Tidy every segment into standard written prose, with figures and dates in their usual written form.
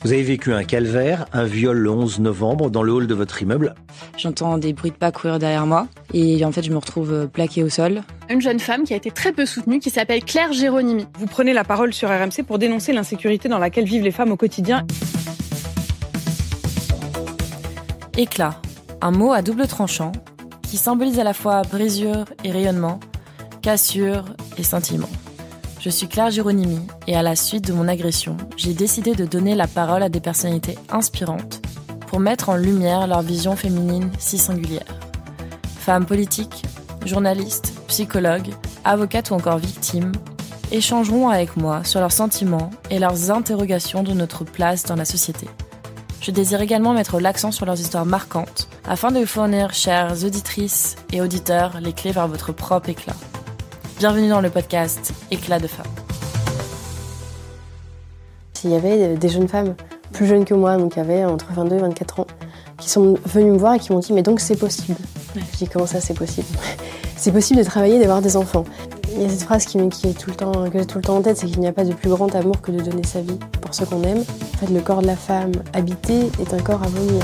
Vous avez vécu un calvaire, un viol le 11 novembre dans le hall de votre immeuble. J'entends des bruits de pas courir derrière moi et en fait je me retrouve plaquée au sol. Une jeune femme qui a été très peu soutenue, qui s'appelle Claire Géronimi. Vous prenez la parole sur RMC pour dénoncer l'insécurité dans laquelle vivent les femmes au quotidien. Éclat, un mot à double tranchant qui symbolise à la fois brisure et rayonnement, cassure et sentiment. Je suis Claire Géronimi et à la suite de mon agression, j'ai décidé de donner la parole à des personnalités inspirantes pour mettre en lumière leur vision féminine si singulière. Femmes politiques, journalistes, psychologues, avocates ou encore victimes échangeront avec moi sur leurs sentiments et leurs interrogations de notre place dans la société. Je désire également mettre l'accent sur leurs histoires marquantes afin de vous fournir, chères auditrices et auditeurs, les clés vers votre propre éclat. Bienvenue dans le podcast Éclat de femmes. Il y avait des jeunes femmes plus jeunes que moi, donc qui avaient entre 22 et 24 ans, qui sont venues me voir et qui m'ont dit « mais donc c'est possible ». Je dis « comment ça c'est possible ?» C'est possible de travailler et d'avoir des enfants. Il y a cette phrase que j'ai tout le temps en tête, c'est qu'il n'y a pas de plus grand amour que de donner sa vie pour ceux qu'on aime. En fait, le corps de la femme habité est un corps à vomir.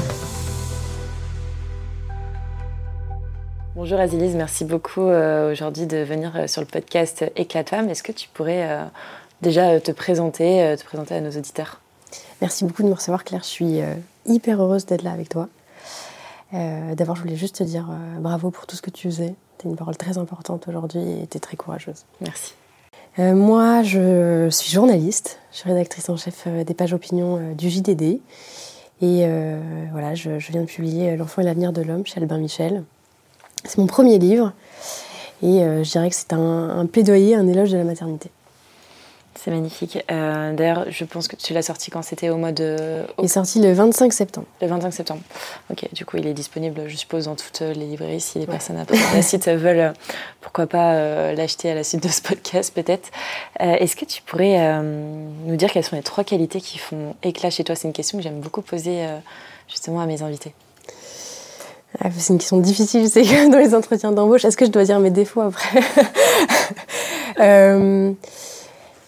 Bonjour Azilise, merci beaucoup aujourd'hui de venir sur le podcast Éclat de femmes. Est-ce que tu pourrais déjà te présenter à nos auditeurs ? Merci beaucoup de me recevoir Claire, je suis hyper heureuse d'être là avec toi. D'abord, je voulais juste te dire bravo pour tout ce que tu faisais. Tu as une parole très importante aujourd'hui et tu es très courageuse. Merci. Moi, je suis journaliste, je suis rédactrice en chef des pages opinion du JDD. Et voilà, je viens de publier L'enfant et l'avenir de l'homme chez Albin Michel. C'est mon premier livre et je dirais que c'est un plaidoyer, un éloge de la maternité. C'est magnifique. D'ailleurs, je pense que tu l'as sorti quand c'était au mois de... Il est sorti le 25 septembre. Le 25 septembre. Ok, du coup, il est disponible, je suppose, dans toutes les librairies. Si les personnes à la site veulent, pourquoi pas l'acheter à la suite de ce podcast, peut-être. Est-ce que tu pourrais nous dire quelles sont les 3 qualités qui font éclat chez toi ? C'est une question que j'aime beaucoup poser justement à mes invités. C'est une question difficile, c'est que dans les entretiens d'embauche, est-ce que je dois dire mes défauts après ?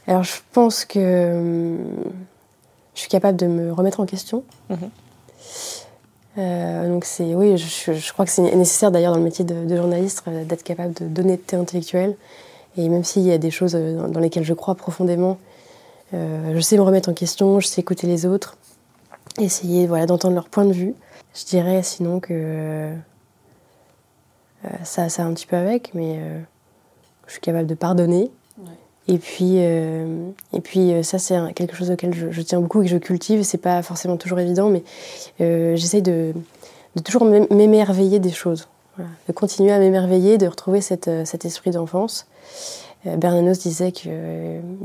Alors je pense que je suis capable de me remettre en question. Donc je crois que c'est nécessaire d'ailleurs dans le métier de journaliste d'être capable d'honnêteté intellectuelle. Et même s'il y a des choses dans lesquelles je crois profondément, je sais me remettre en question, je sais écouter les autres, essayer d'entendre leur point de vue. Je dirais sinon que ça un petit peu avec, mais je suis capable de pardonner. Ouais. Et puis ça c'est quelque chose auquel je tiens beaucoup et que je cultive. C'est pas forcément toujours évident, mais j'essaye de toujours m'émerveiller des choses. Voilà. De continuer à m'émerveiller, de retrouver cet esprit d'enfance. Bernanos disait qu'il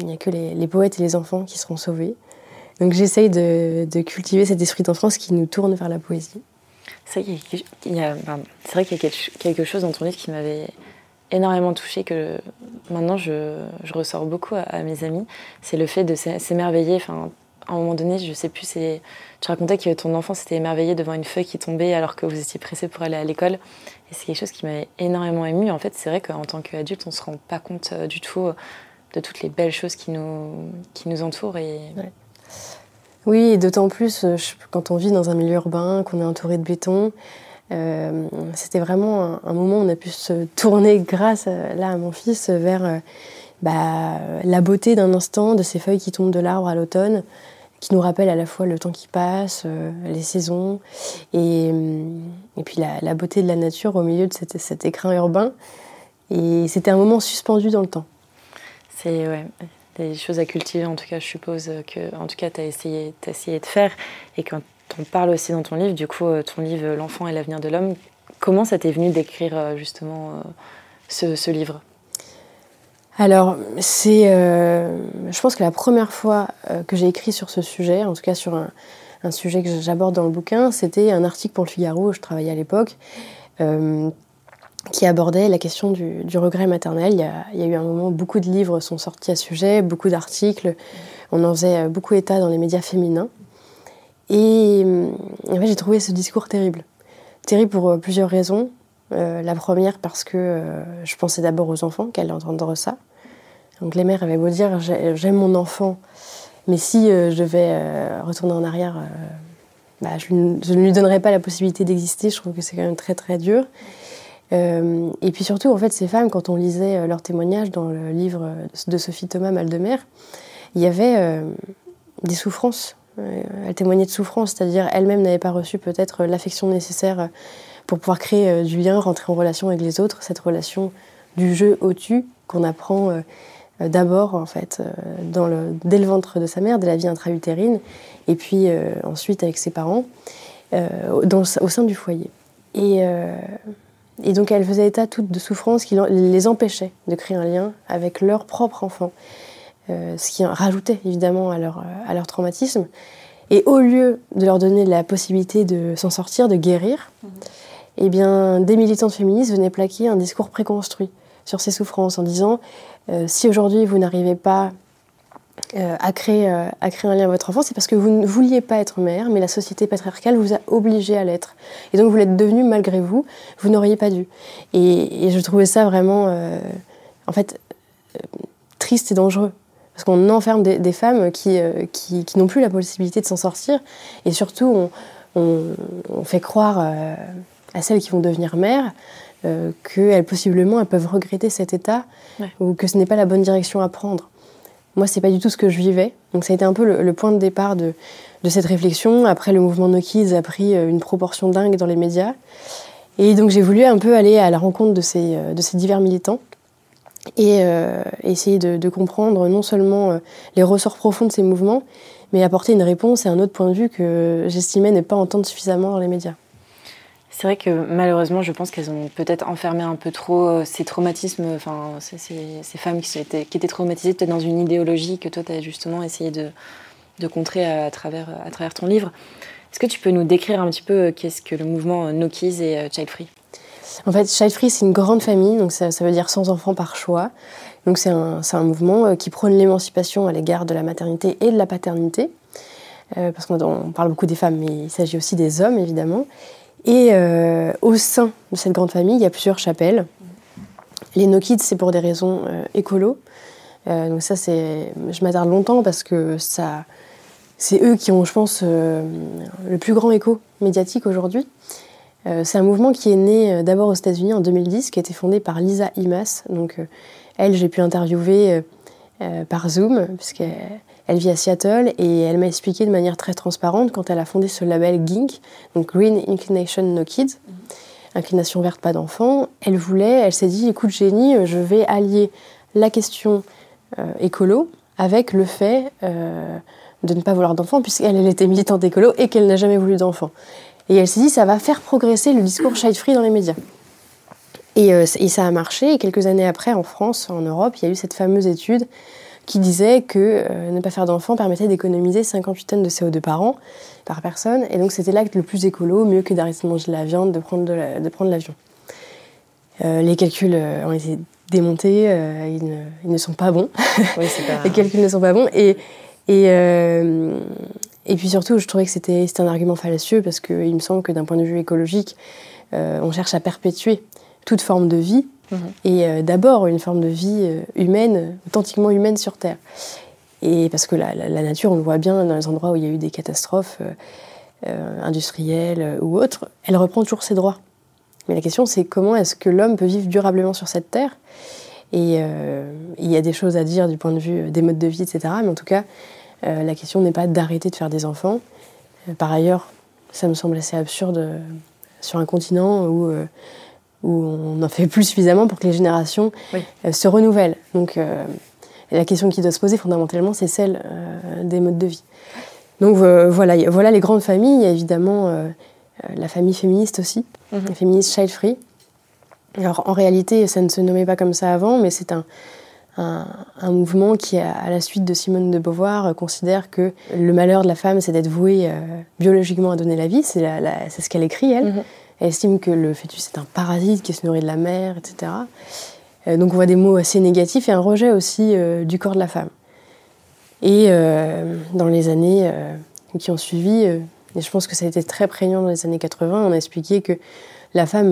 n'y a que les poètes et les enfants qui seront sauvés. Donc j'essaye de cultiver cet esprit d'enfance qui nous tourne vers la poésie. C'est vrai qu'il y a quelque chose dans ton livre qui m'avait énormément touchée, que maintenant je ressors beaucoup à mes amis. C'est le fait de s'émerveiller. Enfin, à un moment donné, je sais plus, tu racontais que ton enfant s'était émerveillé devant une feuille qui tombait alors que vous étiez pressés pour aller à l'école. Et c'est quelque chose qui m'avait énormément émue. En fait, c'est vrai qu'en tant qu'adulte, on ne se rend pas compte du tout de toutes les belles choses qui nous entourent. Et... Ouais. Oui, et d'autant plus quand on vit dans un milieu urbain, qu'on est entouré de béton. C'était vraiment un moment où on a pu se tourner grâce à mon fils vers la beauté d'un instant, de ces feuilles qui tombent de l'arbre à l'automne, qui nous rappellent à la fois le temps qui passe, les saisons, et puis la beauté de la nature au milieu de cet écrin urbain. Et c'était un moment suspendu dans le temps. C'est des choses à cultiver, en tout cas, je suppose que en tout cas, tu as essayé de faire. Et quand on parle aussi dans ton livre, du coup, ton livre « L'enfant et l'avenir de l'homme », comment ça t'est venu d'écrire justement ce livre ? Alors, je pense que la première fois que j'ai écrit sur ce sujet, en tout cas sur un sujet que j'aborde dans le bouquin, c'était un article pour Le Figaro, où je travaillais à l'époque, qui abordait la question du regret maternel. Il y a eu un moment où beaucoup de livres sont sortis à ce sujet, beaucoup d'articles. On en faisait beaucoup état dans les médias féminins. Et en fait, j'ai trouvé ce discours terrible. Terrible pour plusieurs raisons. La première, parce que je pensais d'abord aux enfants, qu'elles allaient entendre ça. Donc les mères avaient beau dire « j'aime mon enfant », Mais si je devais retourner en arrière, je ne lui donnerais pas la possibilité d'exister. Je trouve que c'est quand même très très dur. Et puis surtout, en fait, ces femmes, quand on lisait leurs témoignages dans le livre de Sophie Thomas Mal-de-Mer, il y avait des souffrances. Elles témoignaient de souffrances, c'est-à-dire elles-mêmes n'avaient pas reçu peut-être l'affection nécessaire pour pouvoir créer du lien, rentrer en relation avec les autres, cette relation du jeu au tu qu'on apprend d'abord en fait dès le ventre de sa mère, dès la vie intra-utérine, et puis ensuite avec ses parents, au sein du foyer. Et donc elles faisaient état toutes de souffrances qui les empêchaient de créer un lien avec leur propre enfant, ce qui rajoutait évidemment à leur traumatisme. Et au lieu de leur donner la possibilité de s'en sortir, de guérir, eh bien, des militantes féministes venaient plaquer un discours préconstruit sur ces souffrances en disant si aujourd'hui vous n'arrivez pas à créer un lien avec votre enfant, c'est parce que vous ne vouliez pas être mère, mais la société patriarcale vous a obligé à l'être. Et donc vous l'êtes devenue malgré vous, vous n'auriez pas dû. Et je trouvais ça vraiment, triste et dangereux. Parce qu'on enferme des femmes qui n'ont plus la possibilité de s'en sortir. Et surtout, on fait croire à celles qui vont devenir mères qu'elles possiblement elles peuvent regretter cet état, ou que ce n'est pas la bonne direction à prendre. Moi, c'est pas du tout ce que je vivais. Donc ça a été un peu le point de départ de cette réflexion. Après, le mouvement No Kids a pris une proportion dingue dans les médias. Et donc j'ai voulu un peu aller à la rencontre de ces divers militants et essayer de comprendre non seulement les ressorts profonds de ces mouvements, mais apporter une réponse et un autre point de vue que j'estimais ne pas entendre suffisamment dans les médias. C'est vrai que malheureusement, je pense qu'elles ont peut-être enfermé un peu trop ces traumatismes, enfin ces femmes qui étaient traumatisées peut-être dans une idéologie que toi tu as justement essayé de contrer à travers ton livre. Est-ce que tu peux nous décrire un petit peu qu'est-ce que le mouvement No Kids et Child Free ? En fait, Child Free, c'est une grande famille, donc ça veut dire sans enfants par choix. Donc c'est un mouvement qui prône l'émancipation à l'égard de la maternité et de la paternité. Parce qu'on parle beaucoup des femmes, mais il s'agit aussi des hommes, évidemment. Et au sein de cette grande famille, il y a plusieurs chapelles. Les No Kids, c'est pour des raisons écolo. Donc ça, je m'attarde longtemps parce que c'est eux qui ont, je pense, le plus grand écho médiatique aujourd'hui. C'est un mouvement qui est né d'abord aux États-Unis en 2010, qui a été fondé par Lisa Imas. Donc elle, j'ai pu interviewer par Zoom, puisqu'elle vit à Seattle, et elle m'a expliqué de manière très transparente quand elle a fondé ce label GINK, donc Green Inclination No Kids, inclination verte pas d'enfants. Elle s'est dit, écoute Jenny, je vais allier la question écolo avec le fait de ne pas vouloir d'enfants, puisqu'elle était militante écolo et qu'elle n'a jamais voulu d'enfants. Et elle s'est dit, ça va faire progresser le discours child free dans les médias. Et ça a marché, et quelques années après, en France, en Europe, il y a eu cette fameuse étude qui disait que ne pas faire d'enfants permettait d'économiser 58 tonnes de CO2 par an, par personne. Et donc c'était l'acte le plus écolo, mieux que d'arrêter de manger de la viande, de prendre l'avion. Les calculs ont été démontés, ils ne sont pas bons. Oui, c'est pas... Les calculs ne sont pas bons. Et puis surtout, je trouvais que c'était un argument fallacieux, parce qu'il me semble que d'un point de vue écologique, on cherche à perpétuer toute forme de vie, et d'abord une forme de vie humaine, authentiquement humaine sur Terre. Et parce que la nature, on le voit bien dans les endroits où il y a eu des catastrophes industrielles ou autres, elle reprend toujours ses droits. Mais la question, c'est comment est-ce que l'homme peut vivre durablement sur cette Terre ? Et il y a des choses à dire du point de vue des modes de vie, etc. Mais en tout cas, la question n'est pas d'arrêter de faire des enfants. Par ailleurs, ça me semble assez absurde sur un continent où on n'en fait plus suffisamment pour que les générations se renouvellent. Donc la question qui doit se poser fondamentalement, c'est celle des modes de vie. Donc voilà les grandes familles. Il y a évidemment la famille féministe aussi, la féministe child free. Alors en réalité, ça ne se nommait pas comme ça avant, mais c'est un mouvement qui, à la suite de Simone de Beauvoir, considère que le malheur de la femme, c'est d'être vouée biologiquement à donner la vie. C'est ce qu'elle écrit, elle. Elle estime que le fœtus est un parasite qui se nourrit de la mère, etc. Donc on voit des mots assez négatifs et un rejet aussi du corps de la femme. Et dans les années qui ont suivi, et je pense que ça a été très prégnant dans les années 80, on a expliqué que la femme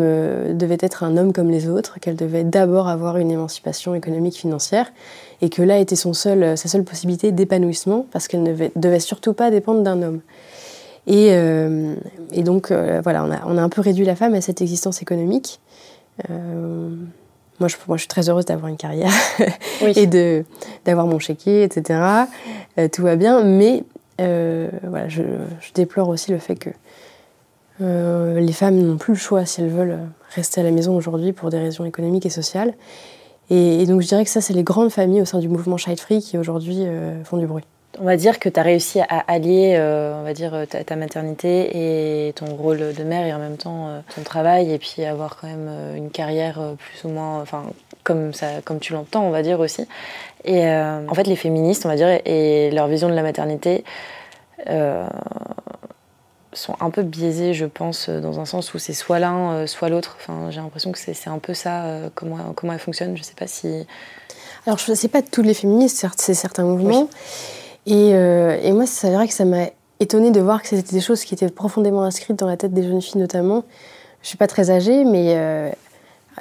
devait être un homme comme les autres, qu'elle devait d'abord avoir une émancipation économique, financière, et que là était sa seule possibilité d'épanouissement, parce qu'elle ne devait surtout pas dépendre d'un homme. Et donc, voilà, on a un peu réduit la femme à cette existence économique. Moi, je suis très heureuse d'avoir une carrière oui. Et d'avoir mon chéquier, etc. Tout va bien, mais voilà, je déplore aussi le fait que les femmes n'ont plus le choix si elles veulent rester à la maison aujourd'hui pour des raisons économiques et sociales. Et donc, je dirais que ça, c'est les grandes familles au sein du mouvement Child Free qui aujourd'hui font du bruit. On va dire que tu as réussi à allier on va dire, ta maternité et ton rôle de mère et en même temps ton travail et puis avoir quand même une carrière plus ou moins comme tu l'entends, on va dire aussi. Et en fait, les féministes, on va dire, et leur vision de la maternité sont un peu biaisées, je pense, dans un sens où c'est soit l'un, soit l'autre. Enfin, j'ai l'impression que c'est un peu ça, comment elles fonctionnent. Je sais pas si... Alors, je ne sais pas toutes les féministes, c'est certains mouvements. Oui. Et moi, c'est vrai que ça m'a étonnée de voir que c'était des choses qui étaient profondément inscrites dans la tête des jeunes filles notamment. Je ne suis pas très âgée, mais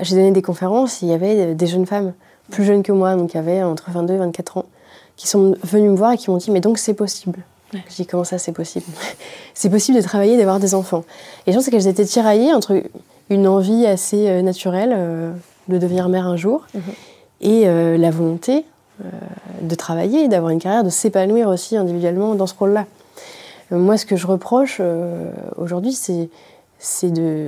j'ai donné des conférences et il y avait des jeunes femmes plus jeunes que moi, donc il y avait entre 22 et 24 ans, qui sont venues me voir et qui m'ont dit « mais donc c'est possible ». Je dis « comment ça c'est possible ?» C'est possible de travailler et d'avoir des enfants. Et je pense qu'elles étaient tiraillées entre une envie assez naturelle de devenir mère un jour et la volonté de travailler, d'avoir une carrière, de s'épanouir aussi individuellement dans ce rôle-là. Moi, ce que je reproche aujourd'hui,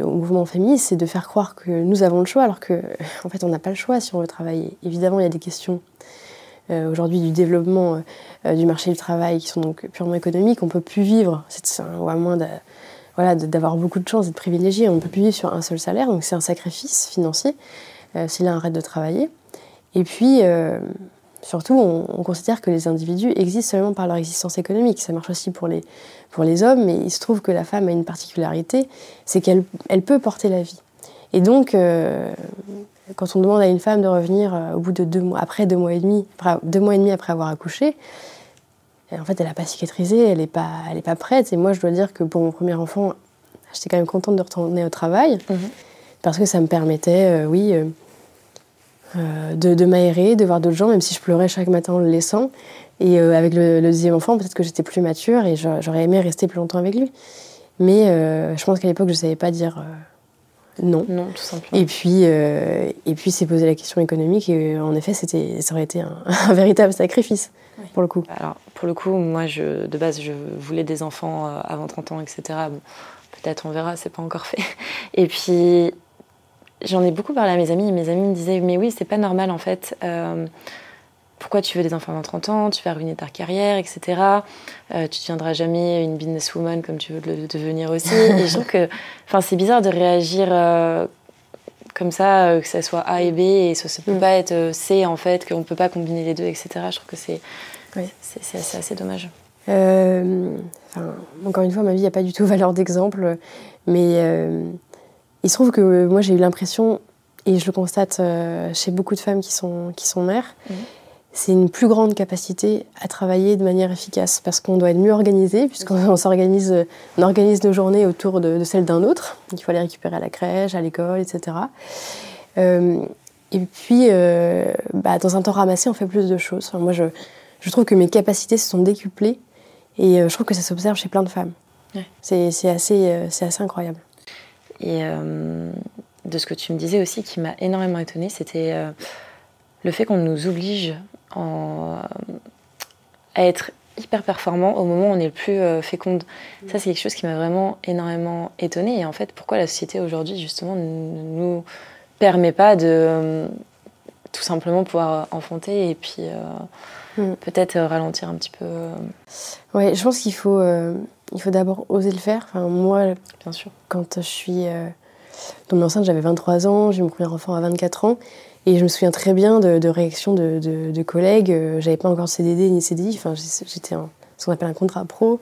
au mouvement féministe, c'est de faire croire que nous avons le choix, alors qu'en fait, on n'a pas le choix si on veut travailler. Évidemment, il y a des questions aujourd'hui du développement du marché du travail qui sont donc purement économiques. On ne peut plus vivre, ou à moins d'avoir beaucoup de chance, d'être privilégié, on ne peut plus vivre sur un seul salaire, donc c'est un sacrifice financier si l'un arrête de travailler. Et puis... surtout, on considère que les individus existent seulement par leur existence économique. Ça marche aussi pour les hommes, mais il se trouve que la femme a une particularité, c'est qu'elle peut porter la vie. Et donc, quand on demande à une femme de revenir au bout de 2 mois, après 2 mois et demi après avoir accouché, en fait, elle n'a pas cicatrisé, elle n'est pas prête. Et moi, je dois dire que pour mon premier enfant, j'étais quand même contente de retourner au travail, parce que ça me permettait, de m'aérer, de voir d'autres gens, même si je pleurais chaque matin en le laissant. Et avec le deuxième enfant, peut-être que j'étais plus mature et j'aurais aimé rester plus longtemps avec lui. Mais je pense qu'à l'époque, je ne savais pas dire non. Non, tout simplement. Et puis, c'est posé la question économique. Et en effet, ça aurait été un véritable sacrifice, pour le coup. Alors, pour le coup, moi, de base, je voulais des enfants avant 30 ans, etc. Bon, peut-être, on verra, c'est pas encore fait. Et puis... J'en ai beaucoup parlé à mes amis, et mes amis me disaient « mais oui, c'est pas normal en fait, pourquoi tu veux des enfants avant 30 ans, tu vas ruiner ta carrière, etc. Tu ne deviendras jamais une businesswoman comme tu veux le devenir aussi. » Et je trouve que c'est bizarre de réagir comme ça, que ça soit A et B, et ça ne peut pas être C en fait, qu'on ne peut pas combiner les deux, etc. Je trouve que c'est assez dommage. Encore une fois, ma vie n'a pas du tout valeur d'exemple, mais... il se trouve que moi j'ai eu l'impression, et je le constate chez beaucoup de femmes qui sont mères, c'est une plus grande capacité à travailler de manière efficace, parce qu'on doit être mieux organisé, puisqu'on organise nos journées autour de celles d'un autre. Il faut aller récupérer à la crèche, à l'école, etc. Et puis, dans un temps ramassé, on fait plus de choses. Moi, je trouve que mes capacités se sont décuplées, et je trouve que ça s'observe chez plein de femmes. Ouais. C'est assez incroyable. Et de ce que tu me disais aussi, qui m'a énormément étonnée, c'était le fait qu'on nous oblige à être hyper performants au moment où on est le plus féconde. Ça, c'est quelque chose qui m'a vraiment énormément étonnée. Et en fait, pourquoi la société aujourd'hui, justement, ne nous permet pas de tout simplement pouvoir enfanter et puis peut-être ralentir un petit peu Oui, je pense qu'il faut d'abord oser le faire. Enfin, moi, bien sûr. Quand je suis tombée enceinte, j'avais 23 ans, j'ai eu mon premier enfant à 24 ans. Et je me souviens très bien de réactions de collègues. J'avais pas encore de CDD ni CDI. Enfin, j'étais ce qu'on appelle un contrat pro.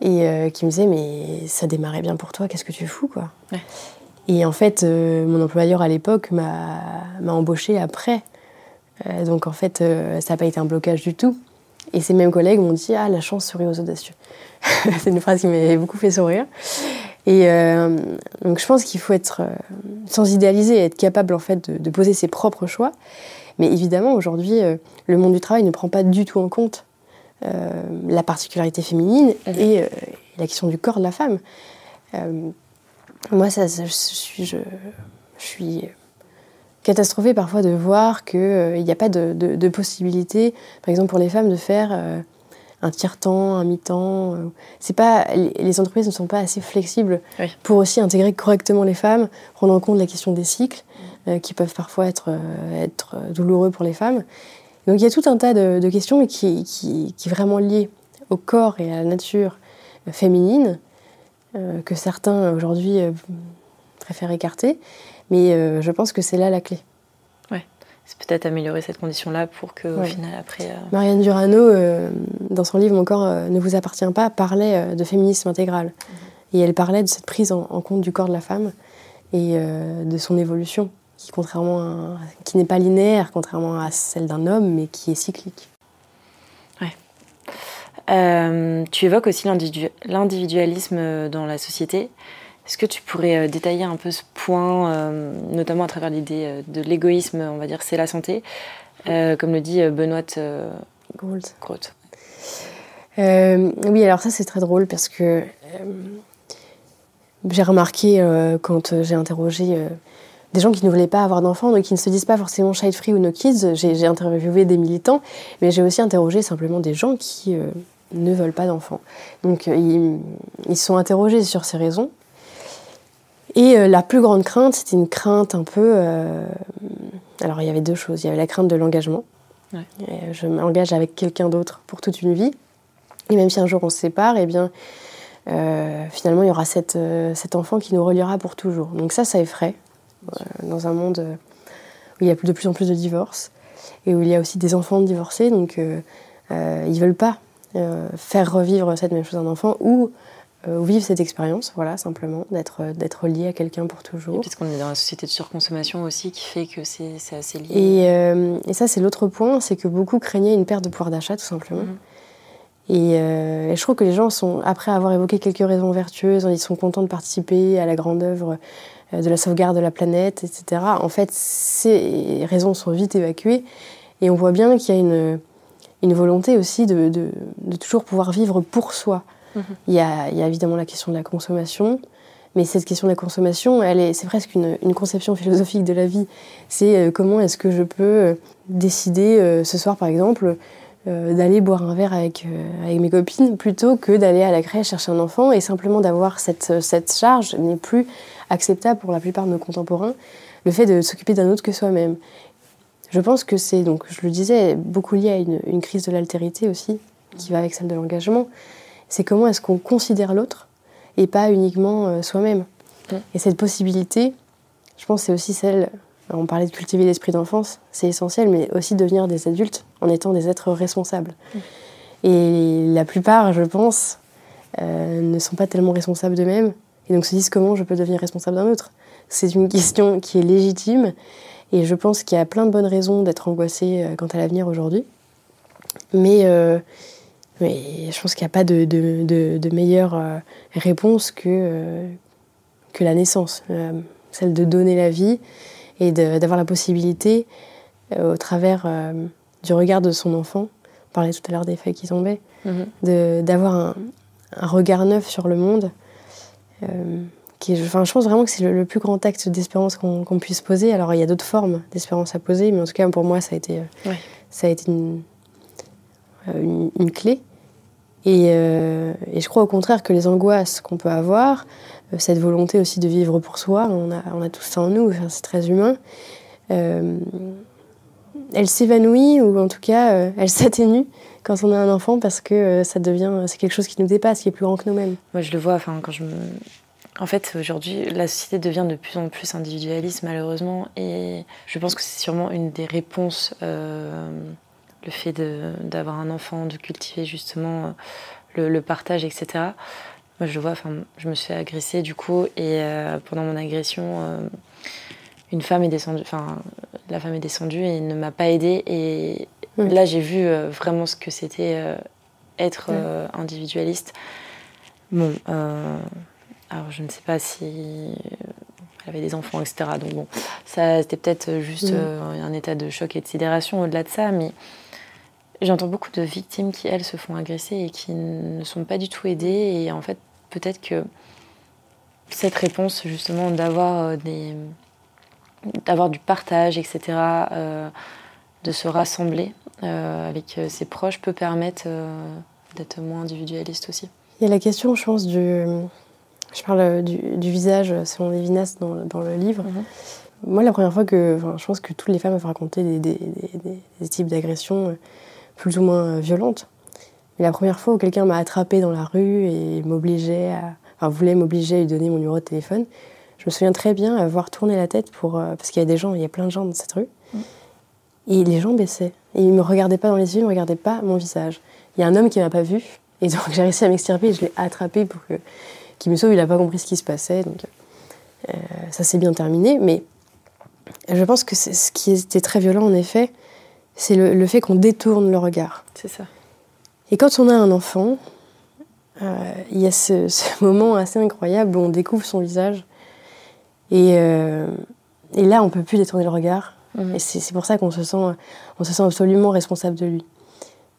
Et qui me disaient, mais ça démarrait bien pour toi, qu'est-ce que tu fous, quoi. Ouais. Et en fait, mon employeur à l'époque m'a embauchée après. Donc en fait, ça n'a pas été un blocage du tout. Et ces mêmes collègues m'ont dit « Ah, la chance sourit aux audacieux ». C'est une phrase qui m'a beaucoup fait sourire. Et donc je pense qu'il faut être sans idéaliser, être capable en fait de poser ses propres choix. Mais évidemment, aujourd'hui, le monde du travail ne prend pas du tout en compte la particularité féminine et la question du corps de la femme. Moi, je suis catastrophée parfois de voir qu'il n'y a pas de possibilité, par exemple pour les femmes, de faire un tiers-temps, un mi-temps. Les entreprises ne sont pas assez flexibles pour aussi intégrer correctement les femmes, prendre en compte la question des cycles, qui peuvent parfois être douloureux pour les femmes. Donc il y a tout un tas de questions mais qui est vraiment liées au corps et à la nature féminine, que certains aujourd'hui préfèrent écarter. Mais je pense que c'est là la clé. Ouais, c'est peut-être améliorer cette condition-là pour qu'au final, après... Marianne Durano, dans son livre « Mon corps ne vous appartient pas », parlait de féminisme intégral. Et elle parlait de cette prise en compte du corps de la femme et de son évolution, qui n'est pas linéaire, contrairement à celle d'un homme, mais qui est cyclique. Ouais. Tu évoques aussi l'individualisme dans la société. Est-ce que tu pourrais détailler un peu ce point, notamment à travers l'idée de l'égoïsme, on va dire, c'est la santé, comme le dit Benoît Groth. Oui, alors ça c'est très drôle parce que j'ai remarqué quand j'ai interrogé des gens qui ne voulaient pas avoir d'enfants, donc qui ne se disent pas forcément child free ou no kids, j'ai interviewé des militants, mais j'ai aussi interrogé simplement des gens qui ne veulent pas d'enfants. Donc ils se sont interrogés sur ces raisons. Et la plus grande crainte, c'était une crainte un peu... Alors, il y avait deux choses. Il y avait la crainte de l'engagement. Ouais. Je m'engage avec quelqu'un d'autre pour toute une vie. Et même si un jour on se sépare, eh bien, finalement, il y aura cet enfant qui nous reliera pour toujours. Donc ça effraie. Dans un monde où il y a de plus en plus de divorces et où il y a aussi des enfants divorcés. Donc, ils ne veulent pas faire revivre cette même chose à un enfant ou vivre cette expérience, voilà, simplement, d'être lié à quelqu'un pour toujours. Et puisqu'on est dans une société de surconsommation aussi, qui fait que c'est assez lié. Et ça, c'est l'autre point, c'est que beaucoup craignaient une perte de pouvoir d'achat, tout simplement. Et je trouve que les gens sont, après avoir évoqué quelques raisons vertueuses, ils sont contents de participer à la grande œuvre de la sauvegarde de la planète, etc. En fait, ces raisons sont vite évacuées, et on voit bien qu'il y a une volonté aussi de toujours pouvoir vivre pour soi. Il y a évidemment la question de la consommation, mais cette question de la consommation, c'est presque une conception philosophique de la vie. C'est comment est-ce que je peux décider ce soir, par exemple, d'aller boire un verre avec mes copines plutôt que d'aller à la crèche chercher un enfant, et simplement d'avoir cette charge n'est plus acceptable pour la plupart de nos contemporains, le fait de s'occuper d'un autre que soi-même. Je pense que c'est, donc je le disais, beaucoup lié à une crise de l'altérité aussi, qui va avec celle de l'engagement. C'est comment est-ce qu'on considère l'autre et pas uniquement soi-même. Et cette possibilité, je pense, c'est aussi celle, on parlait de cultiver l'esprit d'enfance, c'est essentiel, mais aussi devenir des adultes en étant des êtres responsables. Et la plupart, je pense, ne sont pas tellement responsables d'eux-mêmes, et donc se disent comment je peux devenir responsable d'un autre. C'est une question qui est légitime, et je pense qu'il y a plein de bonnes raisons d'être angoissé quant à l'avenir aujourd'hui. Mais je pense qu'il n'y a pas de meilleure réponse que la naissance, celle de donner la vie et d'avoir la possibilité, au travers du regard de son enfant, on parlait tout à l'heure des feuilles qui tombaient, d'avoir un regard neuf sur le monde. Je pense vraiment que c'est le plus grand acte d'espérance qu'on puisse poser. Alors il y a d'autres formes d'espérance à poser, mais en tout cas pour moi ça a été une clé. Et je crois au contraire que les angoisses qu'on peut avoir, cette volonté aussi de vivre pour soi, on a tout ça en nous, enfin, c'est très humain, elle s'évanouit, ou en tout cas elle s'atténue quand on a un enfant, parce que c'est quelque chose qui nous dépasse, qui est plus grand que nous-mêmes. Moi je le vois, en fait, aujourd'hui, la société devient de plus en plus individualiste, malheureusement, et je pense que c'est sûrement une des réponses, le fait d'avoir un enfant, de cultiver justement le partage, etc. Moi, je le vois, je me suis fait agresser, du coup, et pendant mon agression, la femme est descendue et ne m'a pas aidée, et là, j'ai vu vraiment ce que c'était être individualiste. Bon, Alors, je ne sais pas si elle avait des enfants, etc. Donc bon, ça, c'était peut-être juste un état de choc et de sidération au-delà de ça, mais j'entends beaucoup de victimes qui, elles, se font agresser et qui ne sont pas du tout aidées. Et en fait, peut-être que cette réponse, justement, d'avoir du partage, etc., de se rassembler avec ses proches peut permettre d'être moins individualiste aussi. Il y a la question, je pense, je parle du visage selon Lévinas dans le livre. Moi, la première fois je pense que toutes les femmes peuvent raconter des types d'agressions plus ou moins violentes. Mais la première fois où quelqu'un m'a attrapée dans la rue et voulait m'obliger à lui donner mon numéro de téléphone, je me souviens très bien avoir tourné la tête parce qu'il y a plein de gens dans cette rue. Et les gens baissaient. Et ils ne me regardaient pas dans les yeux, ils ne me regardaient pas mon visage. Il y a un homme qui ne m'a pas vue, et donc j'ai réussi à m'extirper et je l'ai attrapé pour qu'il me sauve. Il n'a pas compris ce qui se passait, donc ça s'est bien terminé. Mais je pense que ce qui était très violent, en effet, c'est le fait qu'on détourne le regard. C'est ça. Et quand on a un enfant, il y a ce moment assez incroyable où on découvre son visage. Et là, on ne peut plus détourner le regard. Et c'est pour ça qu'on se sent absolument responsable de lui.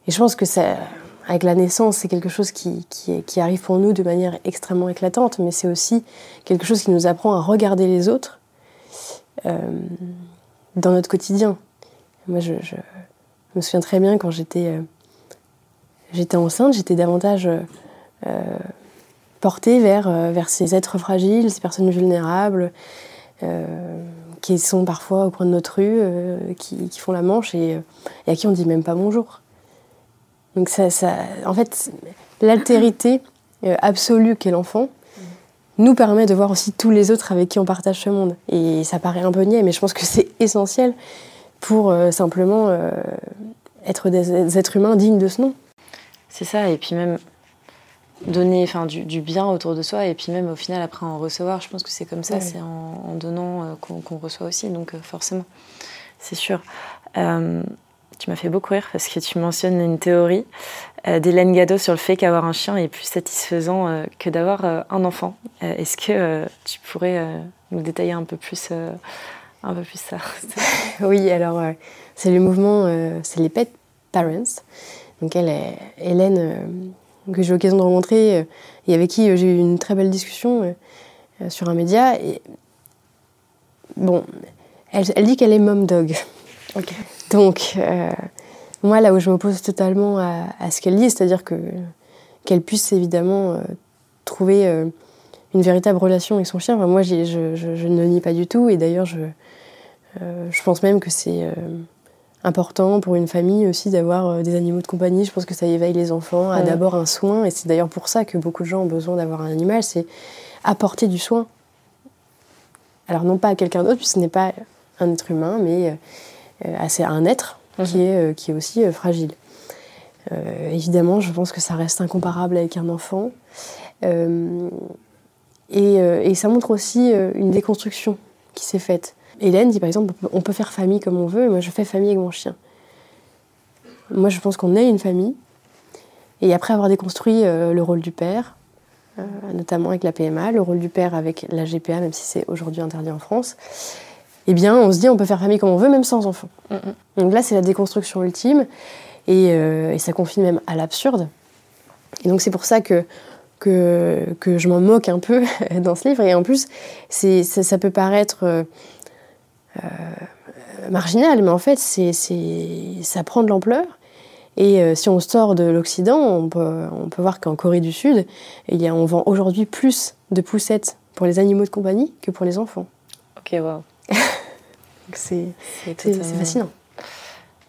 Et je pense que avec la naissance, c'est quelque chose qui arrive pour nous de manière extrêmement éclatante, mais c'est aussi quelque chose qui nous apprend à regarder les autres dans notre quotidien. Moi, je me souviens très bien quand j'étais enceinte, j'étais davantage portée vers ces êtres fragiles, ces personnes vulnérables, qui sont parfois au coin de notre rue, qui font la manche et à qui on ne dit même pas bonjour. Donc en fait, l'altérité absolue qu'est l'enfant nous permet de voir aussi tous les autres avec qui on partage ce monde. Et ça paraît un peu niais, mais je pense que c'est essentiel pour simplement être des êtres humains dignes de ce nom. C'est ça, et puis même donner du bien autour de soi, et puis même au final après en recevoir. Je pense que c'est comme ça, c'est en donnant qu'on reçoit aussi, donc forcément, c'est sûr. Tu m'as fait beaucoup rire parce que tu mentionnes une théorie d'Hélène Gadot sur le fait qu'avoir un chien est plus satisfaisant que d'avoir un enfant. Est-ce que tu pourrais nous détailler un peu plus ça? Oui, alors c'est le mouvement, c'est les pet parents. Donc Hélène, que j'ai eu l'occasion de rencontrer et avec qui j'ai eu une très belle discussion sur un média. Et, bon, elle dit qu'elle est mom dog. Okay. Donc, moi, là où je m'oppose totalement à ce qu'elle dit, c'est-à-dire qu'elle puisse évidemment trouver une véritable relation avec son chien. Enfin, moi, je ne le nie pas du tout. Et d'ailleurs, je pense même que c'est important pour une famille aussi d'avoir des animaux de compagnie. Je pense que ça éveille les enfants à d'abord un soin. Et c'est d'ailleurs pour ça que beaucoup de gens ont besoin d'avoir un animal, c'est apporter du soin. Alors, non pas à quelqu'un d'autre, puisque ce n'est pas un être humain, mais c'est un être qui est aussi fragile. Évidemment, je pense que ça reste incomparable avec un enfant. Et ça montre aussi une déconstruction qui s'est faite. Hélène dit par exemple, on peut faire famille comme on veut, et moi je fais famille avec mon chien. Moi je pense qu'on est une famille, et après avoir déconstruit le rôle du père, notamment avec la PMA, le rôle du père avec la GPA, même si c'est aujourd'hui interdit en France, eh bien on se dit on peut faire famille comme on veut, même sans enfant. Donc là c'est la déconstruction ultime, et ça confine même à l'absurde. Et donc c'est pour ça que je m'en moque un peu dans ce livre, et en plus ça peut paraître marginal, mais en fait ça prend de l'ampleur. Et si on sort de l'Occident, on peut voir qu'en Corée du Sud, on vend aujourd'hui plus de poussettes pour les animaux de compagnie que pour les enfants. Ok, wow. c'est fascinant.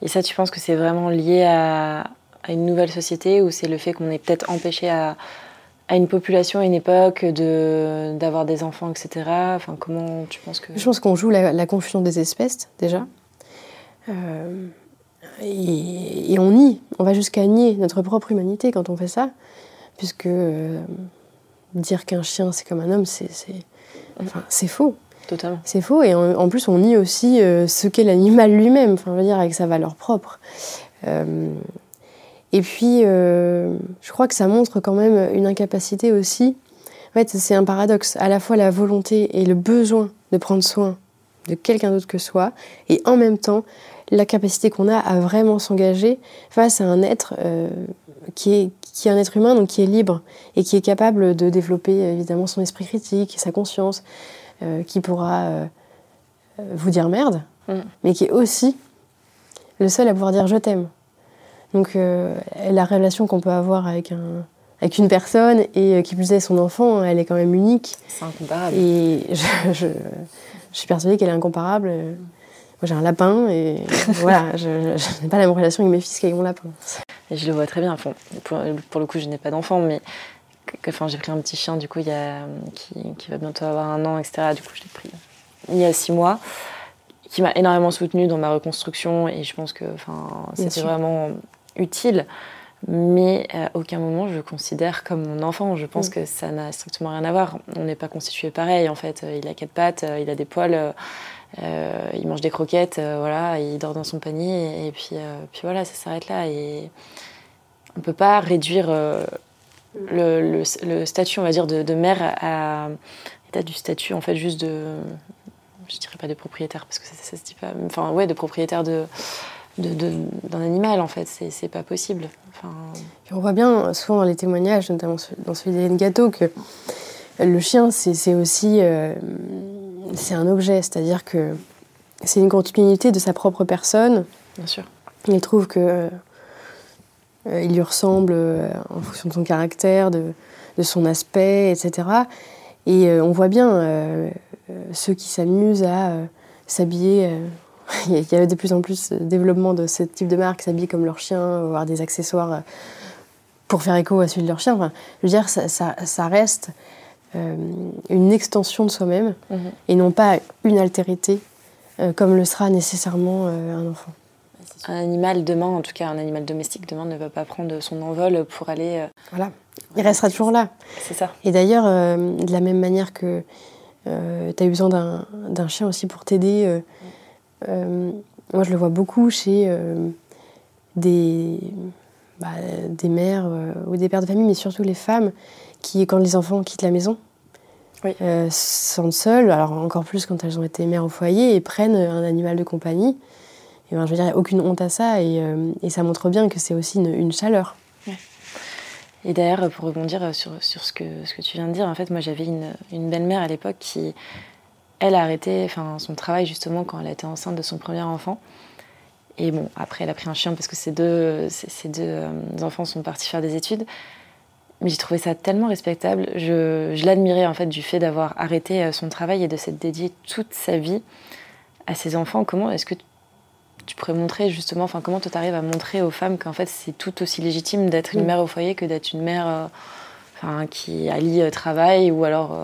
Et ça, tu penses que c'est vraiment lié à une nouvelle société, ou c'est le fait qu'on est peut-être empêché à une population, à une époque, d'avoir des enfants, etc. Enfin, comment tu penses que... Je pense qu'on joue la confusion des espèces, déjà. Et on va jusqu'à nier notre propre humanité quand on fait ça, puisque dire qu'un chien, c'est comme un homme, c'est faux. Totalement. C'est faux, et en plus, on nie aussi ce qu'est l'animal lui-même, enfin, je veux dire, avec sa valeur propre. Et puis, je crois que ça montre quand même une incapacité aussi, En fait, c'est un paradoxe. À la fois la volonté et le besoin de prendre soin de quelqu'un d'autre que soi, et en même temps, la capacité qu'on a à vraiment s'engager face à un être qui est un être humain, donc qui est libre, et qui est capable de développer évidemment son esprit critique, sa conscience, qui pourra vous dire merde, mais qui est aussi le seul à pouvoir dire je t'aime. Donc la relation qu'on peut avoir avec une personne, et qui plus est son enfant, elle est quand même unique. C'est incomparable. Et je suis persuadée qu'elle est incomparable. Moi j'ai un lapin, et voilà, je n'ai pas la même relation avec mes fils qu'avec mon lapin. Et je le vois très bien. Enfin, pour le coup, je n'ai pas d'enfant, mais j'ai pris un petit chien du coup, qui va bientôt avoir 1 an, etc. Du coup, je l'ai pris il y a 6 mois, qui m'a énormément soutenue dans ma reconstruction, et je pense que c'était vraiment utile. Mais à aucun moment je le considère comme mon enfant. Je pense que ça n'a strictement rien à voir. On n'est pas constitués pareil, en fait. Il a 4 pattes, il a des poils, il mange des croquettes, voilà, il dort dans son panier, et puis voilà, ça s'arrête là. Et on ne peut pas réduire le statut, on va dire, de mère à l'état du statut, en fait, juste de... Je dirais pas de propriétaire, parce que ça se dit pas... Enfin, ouais, de propriétaire d'un animal, en fait, c'est pas possible. On voit bien souvent dans les témoignages, notamment dans celui d'Hélène Gâteau, que le chien c'est aussi c'est un objet, c'est-à-dire que c'est une continuité de sa propre personne. Bien sûr. Il trouve que il lui ressemble en fonction de son caractère, de son aspect, etc. Et on voit bien ceux qui s'amusent à s'habiller. Il y a de plus en plus de développement de ce type de marques, s'habiller comme leur chien, avoir des accessoires pour faire écho à celui de leur chien. Enfin, je veux dire, ça reste une extension de soi-même, et non pas une altérité, comme le sera nécessairement un enfant. Un animal demain, en tout cas un animal domestique demain, ne va pas prendre son envol pour aller... Voilà, il restera toujours là. C'est ça. Et d'ailleurs, de la même manière que tu as eu besoin d'un chien aussi pour t'aider... moi, je le vois beaucoup chez des mères ou des pères de famille, mais surtout les femmes qui, quand les enfants quittent la maison, se sentent seules, alors encore plus quand elles ont été mères au foyer, et prennent un animal de compagnie. Et ben, je veux dire, il n'y a aucune honte à ça, et ça montre bien que c'est aussi une chaleur. Ouais. Et d'ailleurs, pour rebondir sur ce que tu viens de dire, en fait, moi j'avais une belle-mère à l'époque qui... Elle a arrêté son travail justement quand elle était enceinte de son premier enfant. Et bon, après elle a pris un chien parce que ses deux enfants sont partis faire des études. Mais j'ai trouvé ça tellement respectable. Je l'admirais en fait du fait d'avoir arrêté son travail et de s'être dédié toute sa vie à ses enfants. Comment est-ce que tu pourrais montrer justement, comment toi t'arrives à montrer aux femmes qu'en fait c'est tout aussi légitime d'être une mère au foyer que d'être une mère qui allie travail ou alors...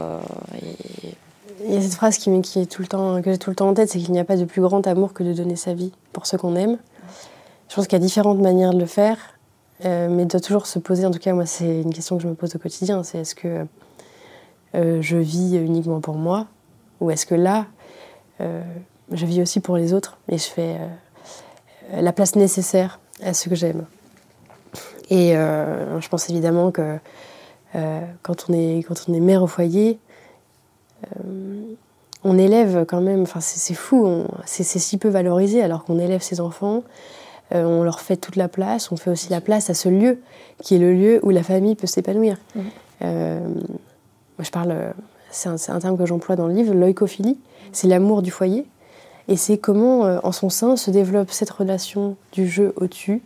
Il y a cette phrase que j'ai tout le temps en tête, c'est qu'il n'y a pas de plus grand amour que de donner sa vie pour ceux qu'on aime. Je pense qu'il y a différentes manières de le faire, mais de toujours se poser, en tout cas moi c'est une question que je me pose au quotidien, c'est est-ce que je vis uniquement pour moi, ou est-ce que là, je vis aussi pour les autres, et je fais la place nécessaire à ceux que j'aime. Et je pense évidemment que quand on est mère au foyer, on élève quand même, c'est fou, c'est si peu valorisé alors qu'on élève ses enfants, on leur fait toute la place, on fait aussi la place à ce lieu qui est le lieu où la famille peut s'épanouir. Moi je parle, c'est un terme que j'emploie dans le livre, l'oikophilie, c'est l'amour du foyer, et c'est comment en son sein se développe cette relation du jeu au-dessus,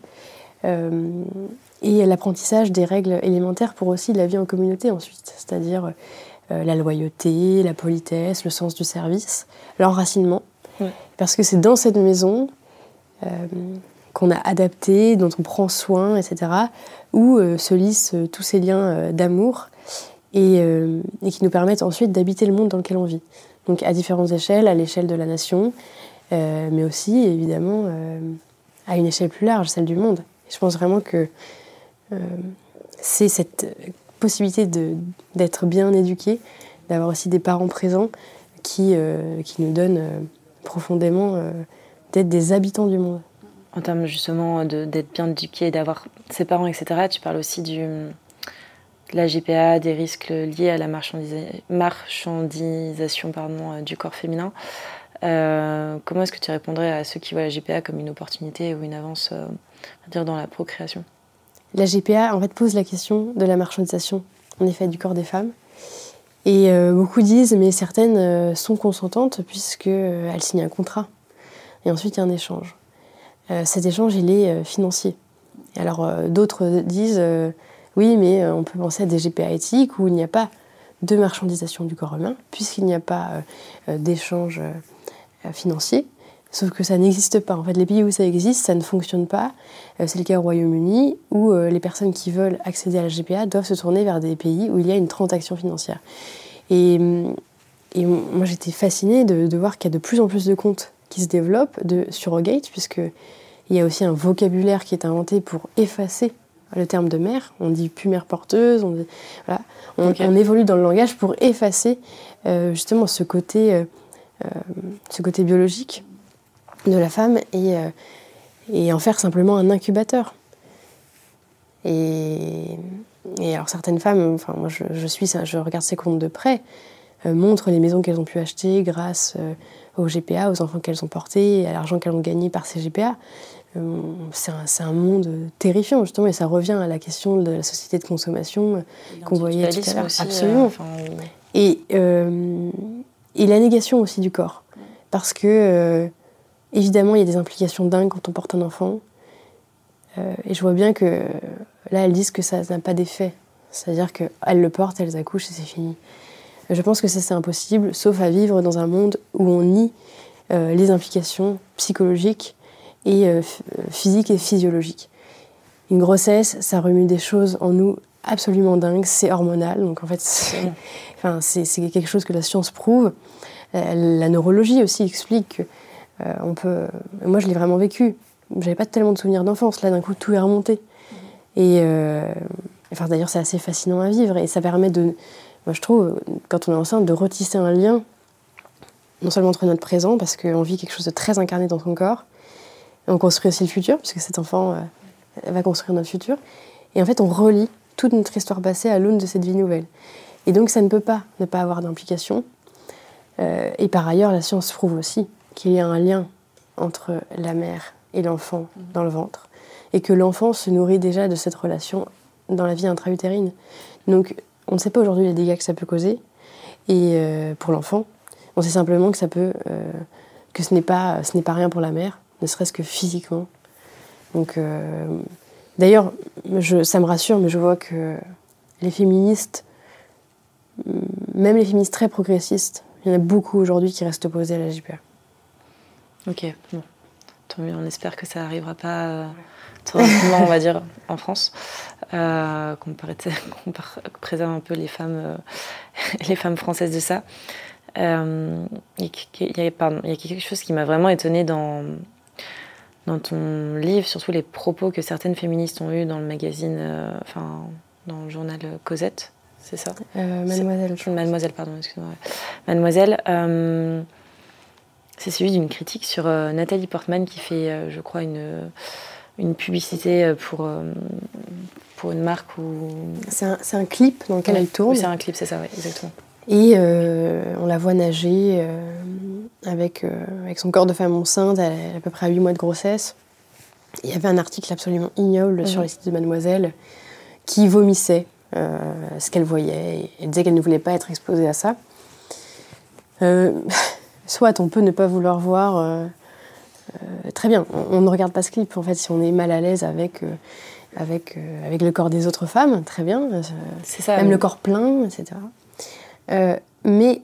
et l'apprentissage des règles élémentaires pour aussi la vie en communauté ensuite, c'est-à-dire la loyauté, la politesse, le sens du service, l'enracinement. Parce que c'est dans cette maison qu'on a adapté, dont on prend soin, etc., où se lissent tous ces liens d'amour et qui nous permettent ensuite d'habiter le monde dans lequel on vit. Donc à différentes échelles, à l'échelle de la nation, mais aussi évidemment à une échelle plus large, celle du monde. Et je pense vraiment que c'est cette possibilité d'être bien éduqué, d'avoir aussi des parents présents qui nous donnent profondément d'être des habitants du monde. En termes justement d'être bien éduqué, d'avoir ses parents, etc., tu parles aussi la GPA, des risques liés à la marchandisation du corps féminin. Comment est-ce que tu répondrais à ceux qui voient la GPA comme une opportunité ou une avance dans la procréation? La GPA en fait, pose la question de la marchandisation en effet, du corps des femmes. Et beaucoup disent, mais certaines sont consentantes puisqu'elles signent un contrat. Et ensuite, il y a un échange. Cet échange, il est financier. Et alors, d'autres disent, oui, mais on peut penser à des GPA éthiques où il n'y a pas de marchandisation du corps humain, puisqu'il n'y a pas d'échange financier. Sauf que ça n'existe pas. En fait, les pays où ça existe, ça ne fonctionne pas. C'est le cas au Royaume-Uni, où les personnes qui veulent accéder à la GPA doivent se tourner vers des pays où il y a une transaction financière. Et moi, j'étais fascinée de voir qu'il y a de plus en plus de comptes qui se développent de surrogate, puisqu'il y a aussi un vocabulaire qui est inventé pour effacer le terme de mère. On dit plus mère porteuse, voilà. On évolue dans le langage pour effacer justement ce côté biologique de la femme et en faire simplement un incubateur. Et alors certaines femmes, enfin moi je regarde ces comptes de près, montrent les maisons qu'elles ont pu acheter grâce aux GPA, aux enfants qu'elles ont portés, à l'argent qu'elles ont gagné par ces GPA. C'est un monde terrifiant justement, et ça revient à la question de la société de consommation qu'on voyait tout à l'heure. Aussi, absolument. Et la négation aussi du corps, parce que évidemment, il y a des implications dingues quand on porte un enfant. Et je vois bien que là, elles disent que ça n'a pas d'effet. C'est-à-dire qu'elles le portent, elles accouchent et c'est fini. Je pense que ça, c'est impossible, sauf à vivre dans un monde où on nie les implications psychologiques et physiques et physiologiques. Une grossesse, ça remue des choses en nous absolument dingues. C'est hormonal. Donc en fait, c'est quelque chose que la science prouve. La neurologie aussi explique que moi, je l'ai vraiment vécu. J'avais pas tellement de souvenirs d'enfance. Là, d'un coup, tout est remonté. Et d'ailleurs, c'est assez fascinant à vivre. Et ça permet moi, je trouve, quand on est enceinte, de retisser un lien, non seulement entre notre présent, parce qu'on vit quelque chose de très incarné dans son corps, et on construit aussi le futur, puisque cet enfant va construire notre futur. Et en fait, on relie toute notre histoire passée à l'aune de cette vie nouvelle. Et donc, ça ne peut pas ne pas avoir d'implication. Et par ailleurs, la science prouve aussi qu'il y a un lien entre la mère et l'enfant dans le ventre, et que l'enfant se nourrit déjà de cette relation dans la vie intra-utérine. Donc, on ne sait pas aujourd'hui les dégâts que ça peut causer, et pour l'enfant, on sait simplement que que ce n'est pas rien pour la mère, ne serait-ce que physiquement. Donc, d'ailleurs, ça me rassure, mais je vois que les féministes, même les féministes très progressistes, il y en a beaucoup aujourd'hui qui restent opposés à la GPA. Ok, bon. Tant mieux, on espère que ça n'arrivera pas trop rapidement, on va dire, en France. Qu'on préserve un peu les femmes françaises de ça. Il y a quelque chose qui m'a vraiment étonnée dans ton livre, surtout les propos que certaines féministes ont eus dans le magazine, dans le journal Cosette, c'est ça? Mademoiselle, pardon, excuse-moi. Mademoiselle, c'est celui d'une critique sur Nathalie Portman qui fait, je crois, une publicité pour une marque ou... C'est un clip dans lequel elle tourne. Oui, c'est un clip, c'est ça, oui, exactement. Et on la voit nager avec son corps de femme enceinte, elle a à peu près 8 mois de grossesse. Il y avait un article absolument ignoble sur les sites de Mademoiselle qui vomissait ce qu'elle voyait et disait qu'elle ne voulait pas être exposée à ça. Soit on peut ne pas vouloir voir... très bien, on ne regarde pas ce clip. En fait, si on est mal à l'aise avec le corps des autres femmes, très bien. C'est ça, même le corps plein, etc. Mais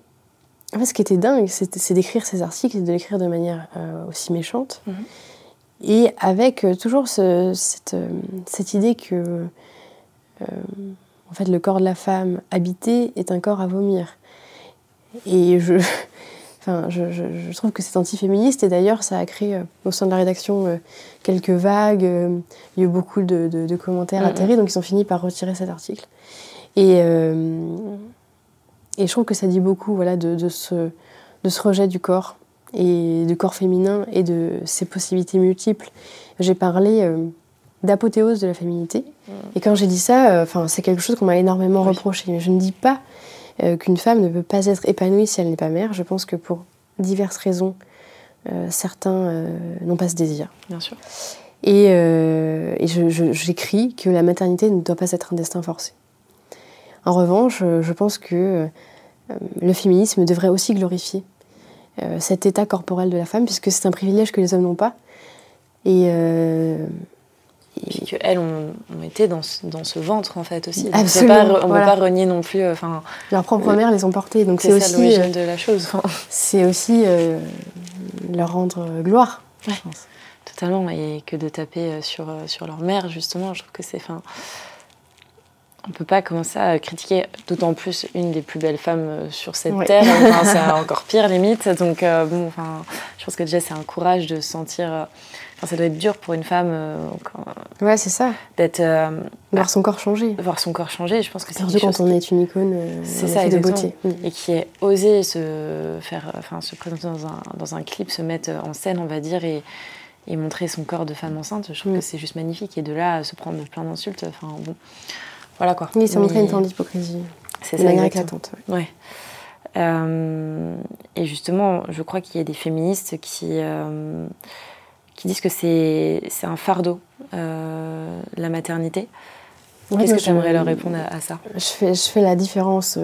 en fait, ce qui était dingue, c'est d'écrire ces articles et de l'écrire de manière aussi méchante. Et avec toujours cette idée que en fait, le corps de la femme habité est un corps à vomir. Et je trouve que c'est antiféministe, et d'ailleurs ça a créé au sein de la rédaction quelques vagues, il y a eu beaucoup de commentaires atterrés, donc ils ont fini par retirer cet article. Et je trouve que ça dit beaucoup, voilà, de ce rejet du corps, et du corps féminin, et de ses possibilités multiples. J'ai parlé d'apothéose de la féminité. Et quand j'ai dit ça, c'est quelque chose qu'on m'a énormément reproché. Mais je ne dis pas qu'une femme ne peut pas être épanouie si elle n'est pas mère. Je pense que pour diverses raisons, certains n'ont pas ce désir. Bien sûr. Et j'écris que la maternité ne doit pas être un destin forcé. En revanche, je pense que le féminisme devrait aussi glorifier cet état corporel de la femme, puisque c'est un privilège que les hommes n'ont pas. Et puis qu'elles ont été dans ce ventre, en fait, aussi. Absolument, on ne peut pas renier non plus... leur propre mère les ont portées. Donc c'est ça aussi l'origine de la chose. C'est aussi leur rendre gloire, je pense. Totalement, et que de taper sur leur mère, justement, je trouve que c'est... On ne peut pas commencer à critiquer, d'autant plus une des plus belles femmes sur cette terre. C'est encore pire, limite. Donc, je pense que déjà, c'est un courage de se sentir... ça doit être dur pour une femme... ouais, c'est ça. D'être... voir son corps changer. Voir son corps changer, je pense que c'est surtout quand on est une icône de beauté. Et qui ait osé se présenter dans un clip, se mettre en scène, on va dire, et montrer son corps de femme enceinte. Je trouve que c'est juste magnifique. Et de là, à se prendre plein d'insultes, voilà quoi. Oui, ça montrait une forme d'hypocrisie. C'est de manière éclatante. Ouais. Et justement, je crois qu'il y a des féministes qui disent que c'est un fardeau, la maternité. Qu'est-ce que tu aimerais leur répondre à ça ? Je fais la différence.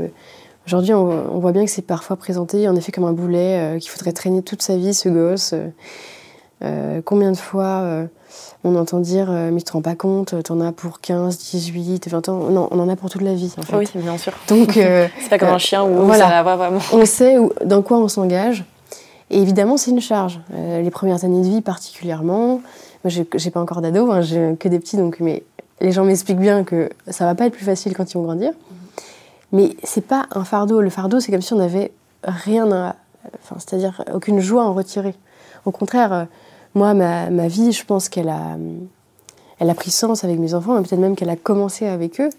Aujourd'hui, on voit bien que c'est parfois présenté en effet comme un boulet, qu'il faudrait traîner toute sa vie, ce gosse. Combien de fois on entend dire mais tu te rends pas compte, t'en as pour 15, 18, 20 ans. Non, on en a pour toute la vie, en fait. Oui, bien sûr. Donc, c'est pas comme un chien où voilà. Ça va vraiment. On sait dans quoi on s'engage. Et évidemment, c'est une charge. Les premières années de vie particulièrement. Moi, j'ai pas encore d'ado, j'ai que des petits, mais les gens m'expliquent bien que ça va pas être plus facile quand ils vont grandir. Mais c'est pas un fardeau. Le fardeau, c'est comme si on n'avait rien à... c'est-à-dire aucune joie à en retirer. Au contraire... moi, ma vie, je pense qu'elle a pris sens avec mes enfants, et peut-être même qu'elle a commencé avec eux,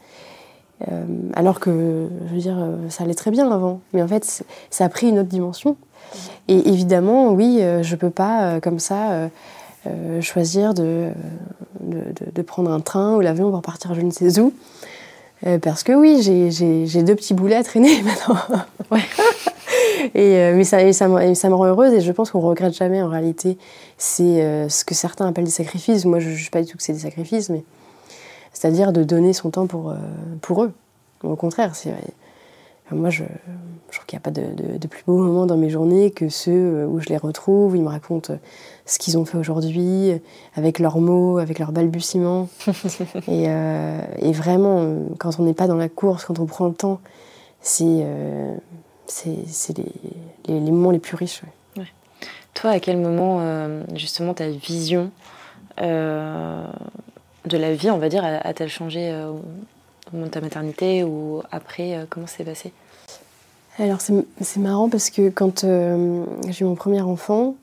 alors que, je veux dire, ça allait très bien avant. Mais en fait, ça a pris une autre dimension. Et évidemment, oui, je ne peux pas, comme ça, choisir de prendre un train ou l'avion pour partir je ne sais où. Parce que oui, j'ai 2 petits boulets à traîner maintenant. Ouais. Mais ça me rend heureuse, et je pense qu'on ne regrette jamais en réalité. C'est ce que certains appellent des sacrifices. Moi, je ne juge pas du tout que c'est des sacrifices, mais c'est-à-dire de donner son temps pour eux. Au contraire, moi, je trouve qu'il n'y a pas de plus beau moment dans mes journées que ceux où je les retrouve, ils me racontent ce qu'ils ont fait aujourd'hui, avec leurs mots, avec leurs balbutiements. et vraiment, quand on n'est pas dans la course, quand on prend le temps, c'est les moments les plus riches. Ouais. Toi, à quel moment, justement, ta vision de la vie, on va dire, a-t-elle changé au moment de ta maternité ou après? Comment ça s'est passé? Alors, c'est marrant parce que quand j'ai eu mon premier enfant,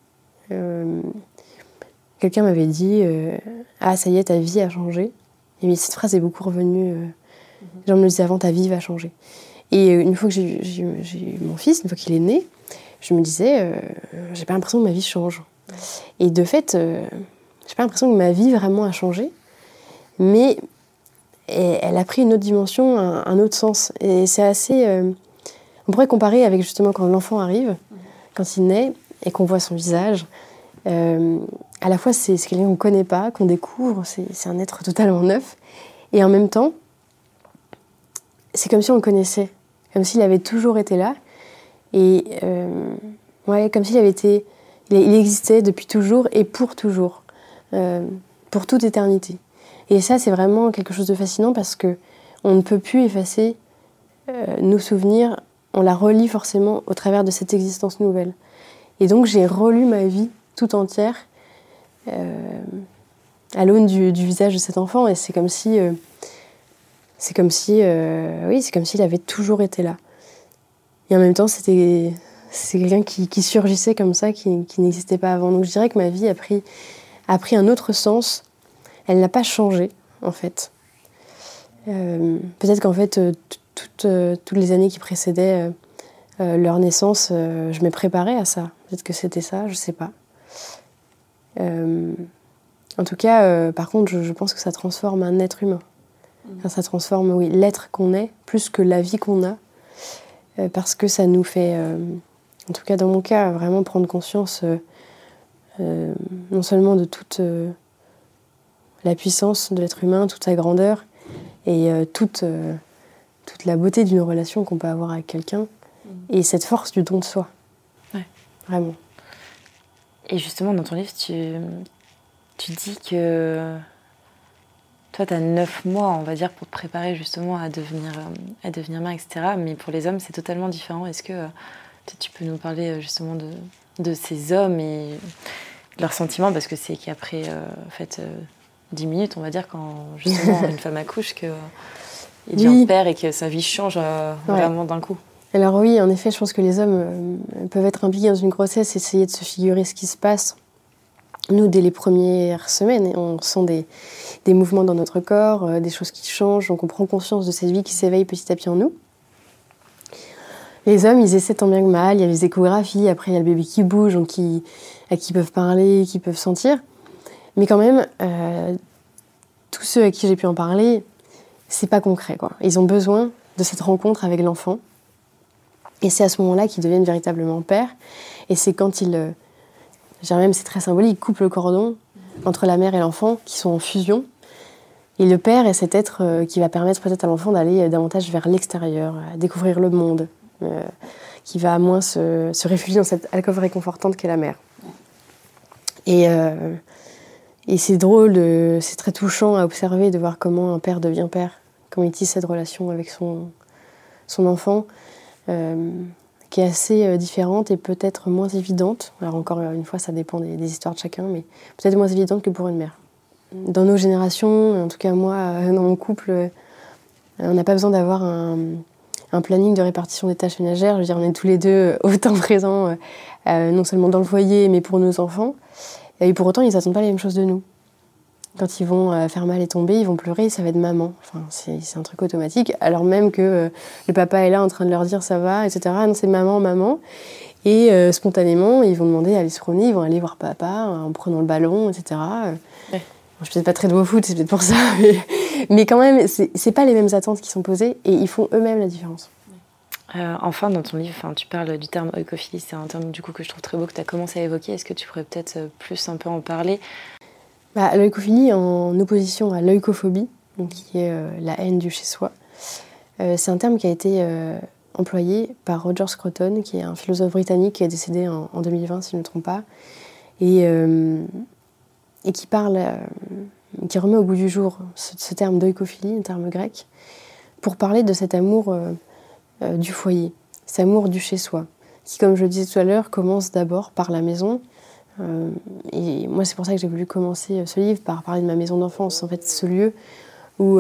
quelqu'un m'avait dit « Ah, ça y est, ta vie a changé ». Et cette phrase est beaucoup revenue. Les gens me le disaient avant, ta vie va changer. Et une fois que j'ai eu mon fils, une fois qu'il est né, je me disais, j'ai pas l'impression que ma vie change. Et de fait, j'ai pas l'impression que ma vie vraiment a changé, mais elle a pris une autre dimension, un autre sens. Et c'est assez... on pourrait comparer avec justement quand l'enfant arrive, quand il naît, et qu'on voit son visage. À la fois, c'est quelqu'un qu'on connaît pas, qu'on découvre, c'est un être totalement neuf. Et en même temps, c'est comme si on le connaissait. Comme s'il avait toujours été là. Et comme s'il avait été... Il existait depuis toujours et pour toujours. Pour toute éternité. Et ça, c'est vraiment quelque chose de fascinant parce qu'on ne peut plus effacer nos souvenirs. On la relie forcément au travers de cette existence nouvelle. Et donc, j'ai relu ma vie tout entière à l'aune du visage de cet enfant. Et c'est comme si... c'est comme s'il avait toujours été là. Et en même temps, c'est quelqu'un qui surgissait comme ça, qui n'existait pas avant. Donc je dirais que ma vie a pris un autre sens. Elle n'a pas changé, en fait. Peut-être qu'en fait, toutes les années qui précédaient leur naissance, je me préparais à ça. Peut-être que c'était ça, je ne sais pas. En tout cas, par contre, je pense que ça transforme un être humain. Enfin, ça transforme, oui, l'être qu'on est, plus que la vie qu'on a, parce que ça nous fait, en tout cas dans mon cas, vraiment prendre conscience non seulement de toute la puissance de l'être humain, toute sa grandeur, et toute la beauté d'une relation qu'on peut avoir avec quelqu'un, et cette force du don de soi. Ouais. Vraiment. Et justement, dans ton livre, tu dis que toi, tu as 9 mois, on va dire, pour te préparer justement à devenir mère, etc. Mais pour les hommes, c'est totalement différent. Est-ce que tu peux nous parler justement de ces hommes et leurs sentiments? Parce que c'est qu'après 10 minutes, on va dire, quand justement une femme accouche, qu'il devient père et que sa vie change vraiment d'un coup. Alors oui, en effet, je pense que les hommes peuvent être impliqués dans une grossesse, essayer de se figurer ce qui se passe. Nous, dès les premières semaines, on sent des mouvements dans notre corps, des choses qui changent, donc on prend conscience de cette vie qui s'éveille petit à petit en nous. Les hommes, ils essaient tant bien que mal, il y a les échographies, après il y a le bébé qui bouge, donc à qui peuvent parler, qui peuvent sentir. Mais quand même, tous ceux à qui j'ai pu en parler, c'est pas concret, quoi. Ils ont besoin de cette rencontre avec l'enfant. Et c'est à ce moment-là qu'ils deviennent véritablement pères. Et c'est quand ils, je dirais même c'est très symbolique, ils coupent le cordon entre la mère et l'enfant, qui sont en fusion. Et le père est cet être qui va permettre peut-être à l'enfant d'aller davantage vers l'extérieur, à découvrir le monde, qui va moins se réfugier dans cette alcôve réconfortante qu'est la mère. Et c'est drôle, c'est très touchant à observer de voir comment un père devient père, comment il tisse cette relation avec son enfant. Qui est assez différente et peut-être moins évidente. Alors encore une fois, ça dépend des histoires de chacun, mais peut-être moins évidente que pour une mère. Dans nos générations, en tout cas moi, dans mon couple, on n'a pas besoin d'avoir un planning de répartition des tâches ménagères. Je veux dire, on est tous les deux autant présents, non seulement dans le foyer, mais pour nos enfants. Et pour autant, ils n'attendent pas les mêmes choses de nous. Quand ils vont faire mal et tomber, ils vont pleurer, ça va être maman. Enfin, c'est un truc automatique, alors même que le papa est là en train de leur dire ça va, etc. Non, c'est maman, maman. Et spontanément, ils vont demander à aller se promener, ils vont aller voir papa en prenant le ballon, etc. Ouais. Bon, je suis peut-être pas très douée au foot, c'est peut-être pour ça. Mais quand même, c'est pas les mêmes attentes qui sont posées et ils font eux-mêmes la différence. Enfin, dans ton livre, tu parles du terme oikophilie. C'est un terme du coup que je trouve très beau, que tu as commencé à évoquer. Est-ce que tu pourrais peut-être plus un peu en parler? L'oikophilie, en opposition à l'oikophobie, donc qui est la haine du chez-soi, c'est un terme qui a été employé par Roger Scruton, qui est un philosophe britannique qui est décédé en 2020, si je ne me trompe pas, et qui parle, qui remet au goût du jour ce terme d'oikophilie, un terme grec, pour parler de cet amour du foyer, cet amour du chez-soi, qui, comme je le disais tout à l'heure, commence d'abord par la maison. Et moi, c'est pour ça que j'ai voulu commencer ce livre par parler de ma maison d'enfance, en fait, ce lieu où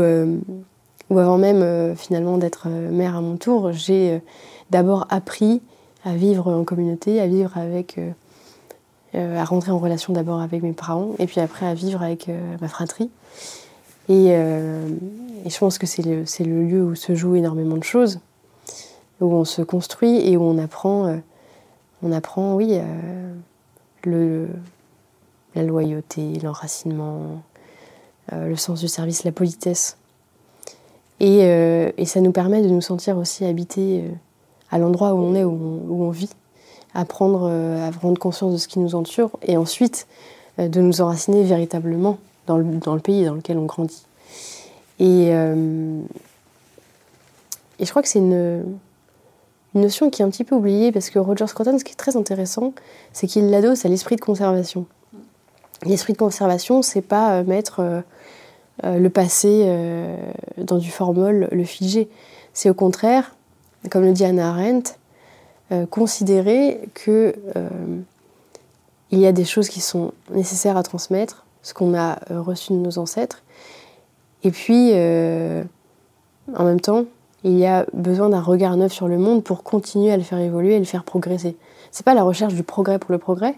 avant même finalement d'être mère à mon tour, j'ai d'abord appris à vivre en communauté, à vivre avec, à rentrer en relation d'abord avec mes parents, et puis après à vivre avec ma fratrie. Et je pense que c'est le lieu où se jouent énormément de choses, où on se construit et où on apprend, oui. La loyauté, l'enracinement, le sens du service, la politesse. Et ça nous permet de nous sentir aussi habités à l'endroit où on est, où on vit, à prendre conscience de ce qui nous entoure et ensuite de nous enraciner véritablement dans le pays dans lequel on grandit. Et je crois que c'est une notion qui est un petit peu oubliée, parce que Roger Scruton, ce qui est très intéressant, c'est qu'il l'adosse à l'esprit de conservation. L'esprit de conservation, c'est pas mettre le passé dans du formol, le figer. C'est au contraire, comme le dit Hannah Arendt, considérer que il y a des choses qui sont nécessaires à transmettre, ce qu'on a reçu de nos ancêtres, et puis en même temps, il y a besoin d'un regard neuf sur le monde pour continuer à le faire évoluer et le faire progresser. C'est pas la recherche du progrès pour le progrès,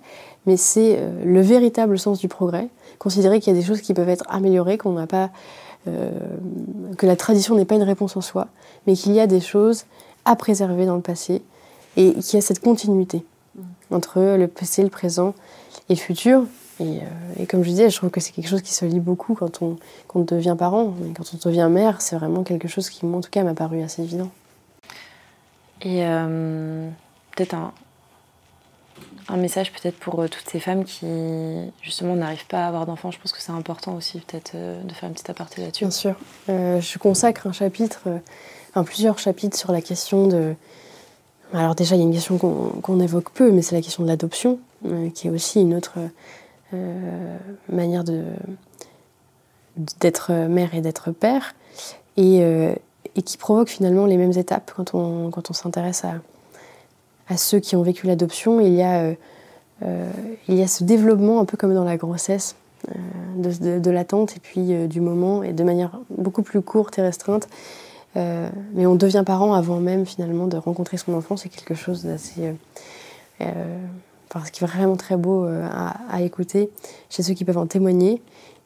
mais c'est le véritable sens du progrès. Considérer qu'il y a des choses qui peuvent être améliorées, qu'on n'a pas, que la tradition n'est pas une réponse en soi, mais qu'il y a des choses à préserver dans le passé et qu'il y a cette continuité entre le passé, le présent et le futur. Et comme je disais, je trouve que c'est quelque chose qui se lie beaucoup quand on devient parent. Mais quand on devient mère, c'est vraiment quelque chose qui, moi, en tout cas, m'a paru assez évident. Et peut-être un message peut-être pour toutes ces femmes qui, justement, n'arrivent pas à avoir d'enfants. Je pense que c'est important aussi, peut-être, de faire une petite aparté là-dessus. Bien sûr. Je consacre plusieurs chapitres sur la question de... Alors déjà, il y a une question qu'on évoque peu, mais c'est la question de l'adoption, qui est aussi une autre manière d'être mère et d'être père, et qui provoque finalement les mêmes étapes quand on s'intéresse à ceux qui ont vécu l'adoption. Il y a ce développement, un peu comme dans la grossesse, de l'attente et puis du moment, et de manière beaucoup plus courte et restreinte. Mais on devient parent avant même finalement de rencontrer son enfant. C'est quelque chose d'assez... ce qui est vraiment très beau à écouter chez ceux qui peuvent en témoigner.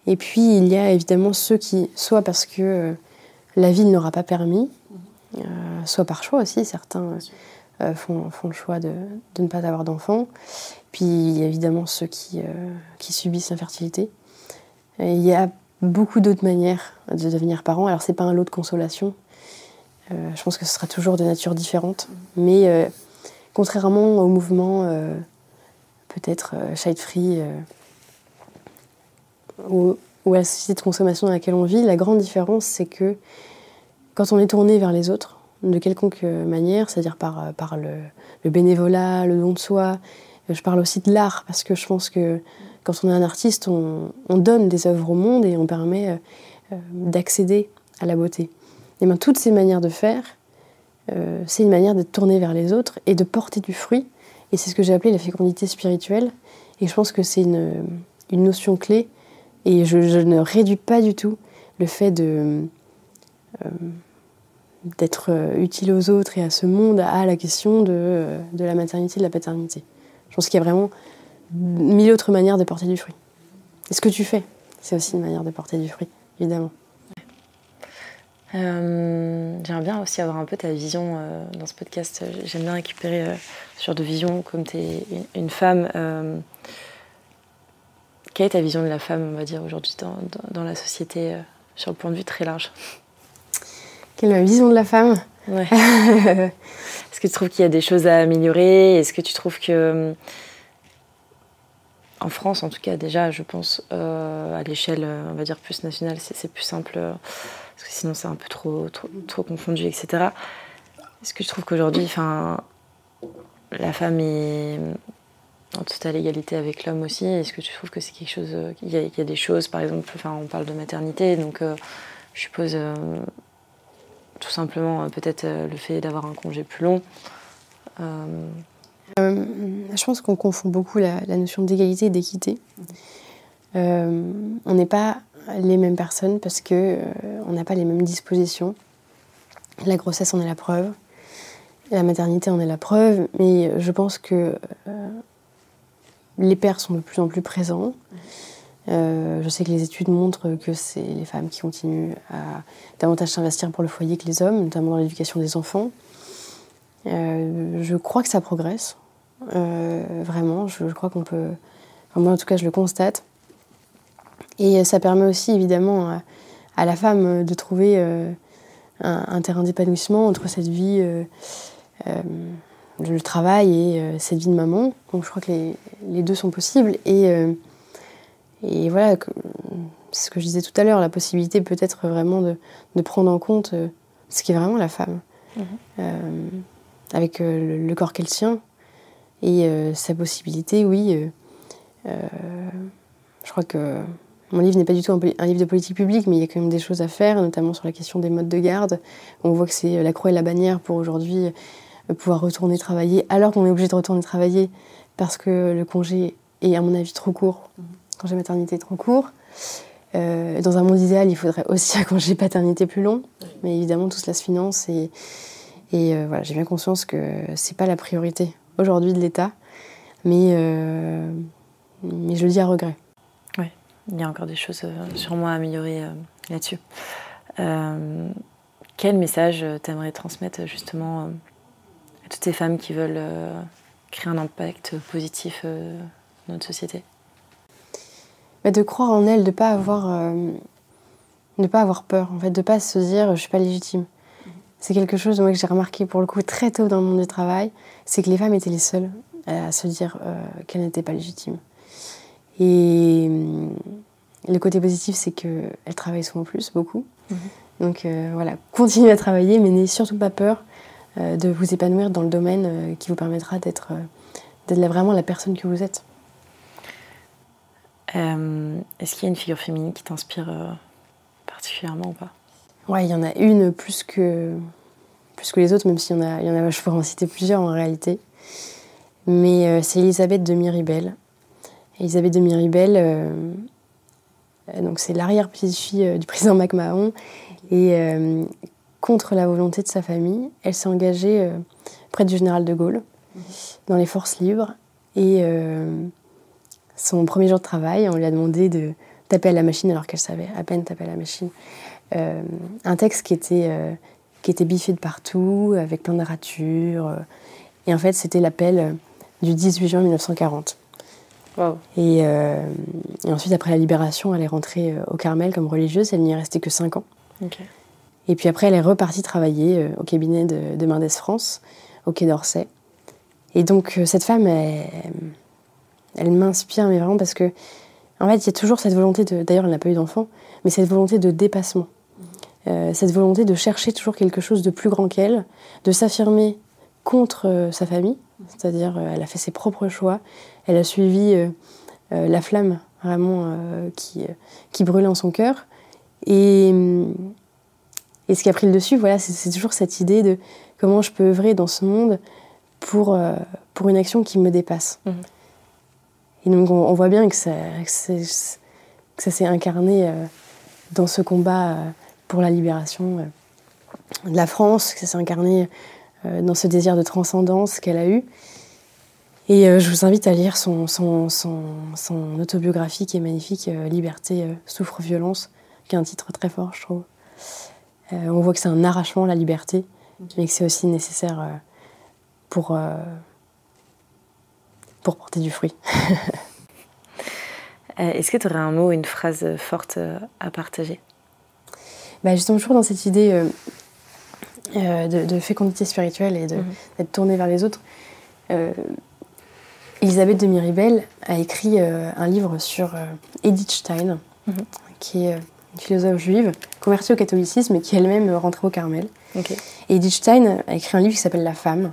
Et puis il y a évidemment ceux qui, soit parce que la vie ne leur a pas permis, soit par choix aussi, certains font le choix de ne pas avoir d'enfants. Puis il y a évidemment ceux qui subissent l'infertilité. Et il y a beaucoup d'autres manières de devenir parent. Alors c'est pas un lot de consolation. Je pense que ce sera toujours de nature différente. Mais contrairement au mouvement peut-être child free ou à la société de consommation dans laquelle on vit, la grande différence, c'est que quand on est tourné vers les autres, de quelconque manière, c'est-à-dire par le bénévolat, le don de soi, je parle aussi de l'art, parce que je pense que quand on est un artiste, on donne des œuvres au monde et on permet d'accéder à la beauté. Et bien, toutes ces manières de faire, c'est une manière d'être tourné vers les autres et de porter du fruit. Et c'est ce que j'ai appelé la fécondité spirituelle. Et je pense que c'est une notion clé. Et je ne réduis pas du tout le fait d'être utile aux autres et à ce monde à la question de la maternité et de la paternité. Je pense qu'il y a vraiment 1000 autres manières de porter du fruit. Et ce que tu fais, c'est aussi une manière de porter du fruit, évidemment. J'aimerais bien aussi avoir un peu ta vision dans ce podcast. J'aime bien récupérer ce genre de vision, comme tu es une femme. Quelle est ta vision de la femme, on va dire, aujourd'hui dans la société, sur le point de vue très large? Quelle est ma vision de la femme? Ouais. Est-ce que tu trouves qu'il y a des choses à améliorer? Est-ce que tu trouves que, en France en tout cas déjà, je pense, à l'échelle, on va dire, plus nationale, c'est plus simple, parce que sinon c'est un peu trop confondu, etc. Est-ce que tu trouves qu'aujourd'hui, la femme est en totale égalité avec l'homme aussi? Est-ce que tu trouves que c'est quelque chose... Il y a des choses, par exemple, on parle de maternité, donc je suppose tout simplement peut-être le fait d'avoir un congé plus long. Je pense qu'on confond beaucoup la notion d'égalité et d'équité. On n'est pas les mêmes personnes parce qu'on n'a pas les mêmes dispositions. La grossesse en est la preuve, la maternité en est la preuve, mais je pense que les pères sont de plus en plus présents. Je sais que les études montrent que c'est les femmes qui continuent à davantage s'investir pour le foyer que les hommes, notamment dans l'éducation des enfants. Je crois que ça progresse, vraiment. Je crois qu'on peut... moi, en tout cas, je le constate. Et ça permet aussi, évidemment, à la femme de trouver un terrain d'épanouissement entre cette vie, le travail et cette vie de maman. Donc je crois que les deux sont possibles. Et voilà, c'est ce que je disais tout à l'heure, la possibilité peut-être vraiment de prendre en compte ce qu'est vraiment la femme, avec le corps qu'elle tient, et sa possibilité, oui. Je crois que mon livre n'est pas du tout un livre de politique publique, mais il y a quand même des choses à faire, notamment sur la question des modes de garde. On voit que c'est la croix et la bannière pour aujourd'hui pouvoir retourner travailler, alors qu'on est obligé de retourner travailler parce que le congé est, à mon avis, trop court. Le congé maternité est trop court. Dans un monde idéal, il faudrait aussi un congé paternité plus long, mais évidemment, tout cela se finance et voilà, j'ai bien conscience que c'est pas la priorité aujourd'hui de l'État, mais je le dis à regret. Oui, il y a encore des choses sûrement à améliorer là-dessus. Quel message t'aimerais transmettre justement à toutes ces femmes qui veulent créer un impact positif dans notre société? de croire en elle, de pas avoir peur, en fait, de pas se dire je suis pas légitime. C'est quelque chose moi, que j'ai remarqué pour le coup très tôt dans le monde du travail, c'est que les femmes étaient les seules à se dire qu'elles n'étaient pas légitimes. Et le côté positif, c'est qu'elles travaillent souvent plus, beaucoup. Donc voilà, continuez à travailler, mais n'ayez surtout pas peur de vous épanouir dans le domaine qui vous permettra d'être vraiment la personne que vous êtes. Est-ce qu'il y a une figure féminine qui t'inspire particulièrement ou pas? Ouais, il y en a une plus que les autres, même s'il y en a, je pourrais en citer plusieurs en réalité. Mais c'est Elisabeth de Miribel. Elisabeth de Miribel, donc c'est l'arrière-petite-fille du président McMahon. Et contre la volonté de sa famille, elle s'est engagée près du général de Gaulle, dans les forces libres. Et son premier jour de travail, on lui a demandé de taper à la machine, alors qu'elle savait à peine taper à la machine. Un texte qui était biffé de partout, avec plein de ratures. Et en fait, c'était l'appel du 18 juin 1940. Wow. Et ensuite, après la libération, elle est rentrée au Carmel comme religieuse. Elle n'y est restée que 5 ans. Okay. Et puis après, elle est repartie travailler au cabinet de Mendes France, au Quai d'Orsay. Et donc, cette femme, elle m'inspire, mais vraiment parce que, en fait, il y a toujours cette volonté d'ailleurs, elle n'a pas eu d'enfant, mais cette volonté de dépassement. Cette volonté de chercher toujours quelque chose de plus grand qu'elle, de s'affirmer contre sa famille, c'est-à-dire elle a fait ses propres choix, elle a suivi la flamme vraiment qui brûlait en son cœur. Et ce qui a pris le dessus, voilà, c'est toujours cette idée de comment je peux œuvrer dans ce monde pour une action qui me dépasse. Et donc on voit bien que ça s'est incarné dans ce combat pour la libération de la France, que ça s'est incarné dans ce désir de transcendance qu'elle a eu. Et je vous invite à lire son autobiographie qui est magnifique, Liberté, souffre, violence, qui est un titre très fort, je trouve. On voit que c'est un arrachement, la liberté, mais que c'est aussi nécessaire pour porter du fruit. Est-ce que tu aurais un mot ou une phrase forte à partager? Justement, toujours dans cette idée de fécondité spirituelle et d'être tournée vers les autres. Elisabeth de Miribel a écrit un livre sur Edith Stein, qui est une philosophe juive convertie au catholicisme et qui elle-même rentrait au Carmel. Okay. Et Edith Stein a écrit un livre qui s'appelle La femme.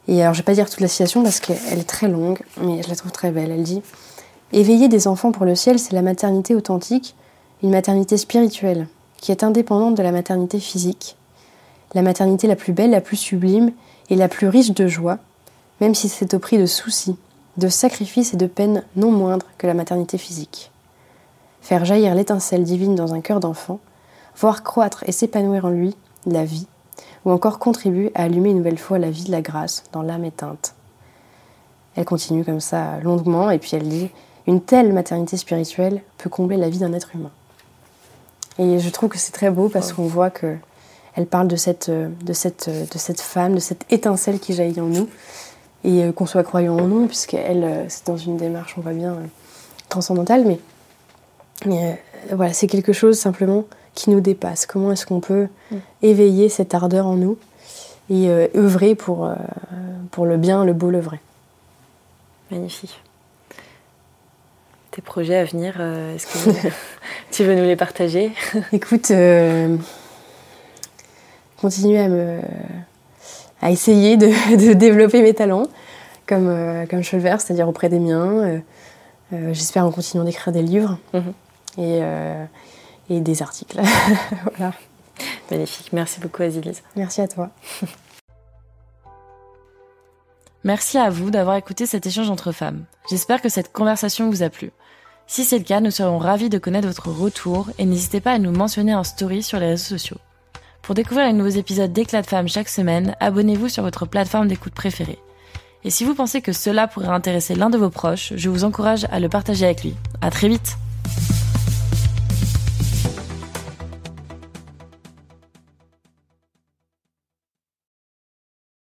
Et alors, je ne vais pas dire toute la citation parce qu'elle est très longue, mais je la trouve très belle. Elle dit « Éveiller des enfants pour le ciel, c'est la maternité authentique, une maternité spirituelle, qui est indépendante de la maternité physique, la maternité la plus belle, la plus sublime et la plus riche de joie, même si c'est au prix de soucis, de sacrifices et de peines non moindres que la maternité physique. Faire jaillir l'étincelle divine dans un cœur d'enfant, voir croître et s'épanouir en lui la vie, ou encore contribuer à allumer une nouvelle fois la vie de la grâce dans l'âme éteinte. » Elle continue comme ça longuement et puis elle dit « Une telle maternité spirituelle peut combler la vie d'un être humain. » Et je trouve que c'est très beau parce qu'on voit qu'elle parle de cette femme, de cette étincelle qui jaillit en nous, et qu'on soit croyant en nous, puisqu'elle, c'est dans une démarche, on voit bien, transcendantale, mais voilà, c'est quelque chose simplement qui nous dépasse. Comment est-ce qu'on peut éveiller cette ardeur en nous et œuvrer pour le bien, le beau, le vrai. Magnifique. Tes projets à venir, est-ce que tu veux nous les partager? Écoute, continuer à essayer de développer mes talents comme je peux le faire, c'est-à-dire auprès des miens. J'espère en continuant d'écrire des livres et des articles. Voilà. Magnifique. Merci beaucoup, Azilise. Merci à toi. Merci à vous d'avoir écouté cet échange entre femmes. J'espère que cette conversation vous a plu. Si c'est le cas, nous serions ravis de connaître votre retour et n'hésitez pas à nous mentionner en story sur les réseaux sociaux. Pour découvrir les nouveaux épisodes d'Éclat de Femmes chaque semaine, abonnez-vous sur votre plateforme d'écoute préférée. Et si vous pensez que cela pourrait intéresser l'un de vos proches, je vous encourage à le partager avec lui. À très vite!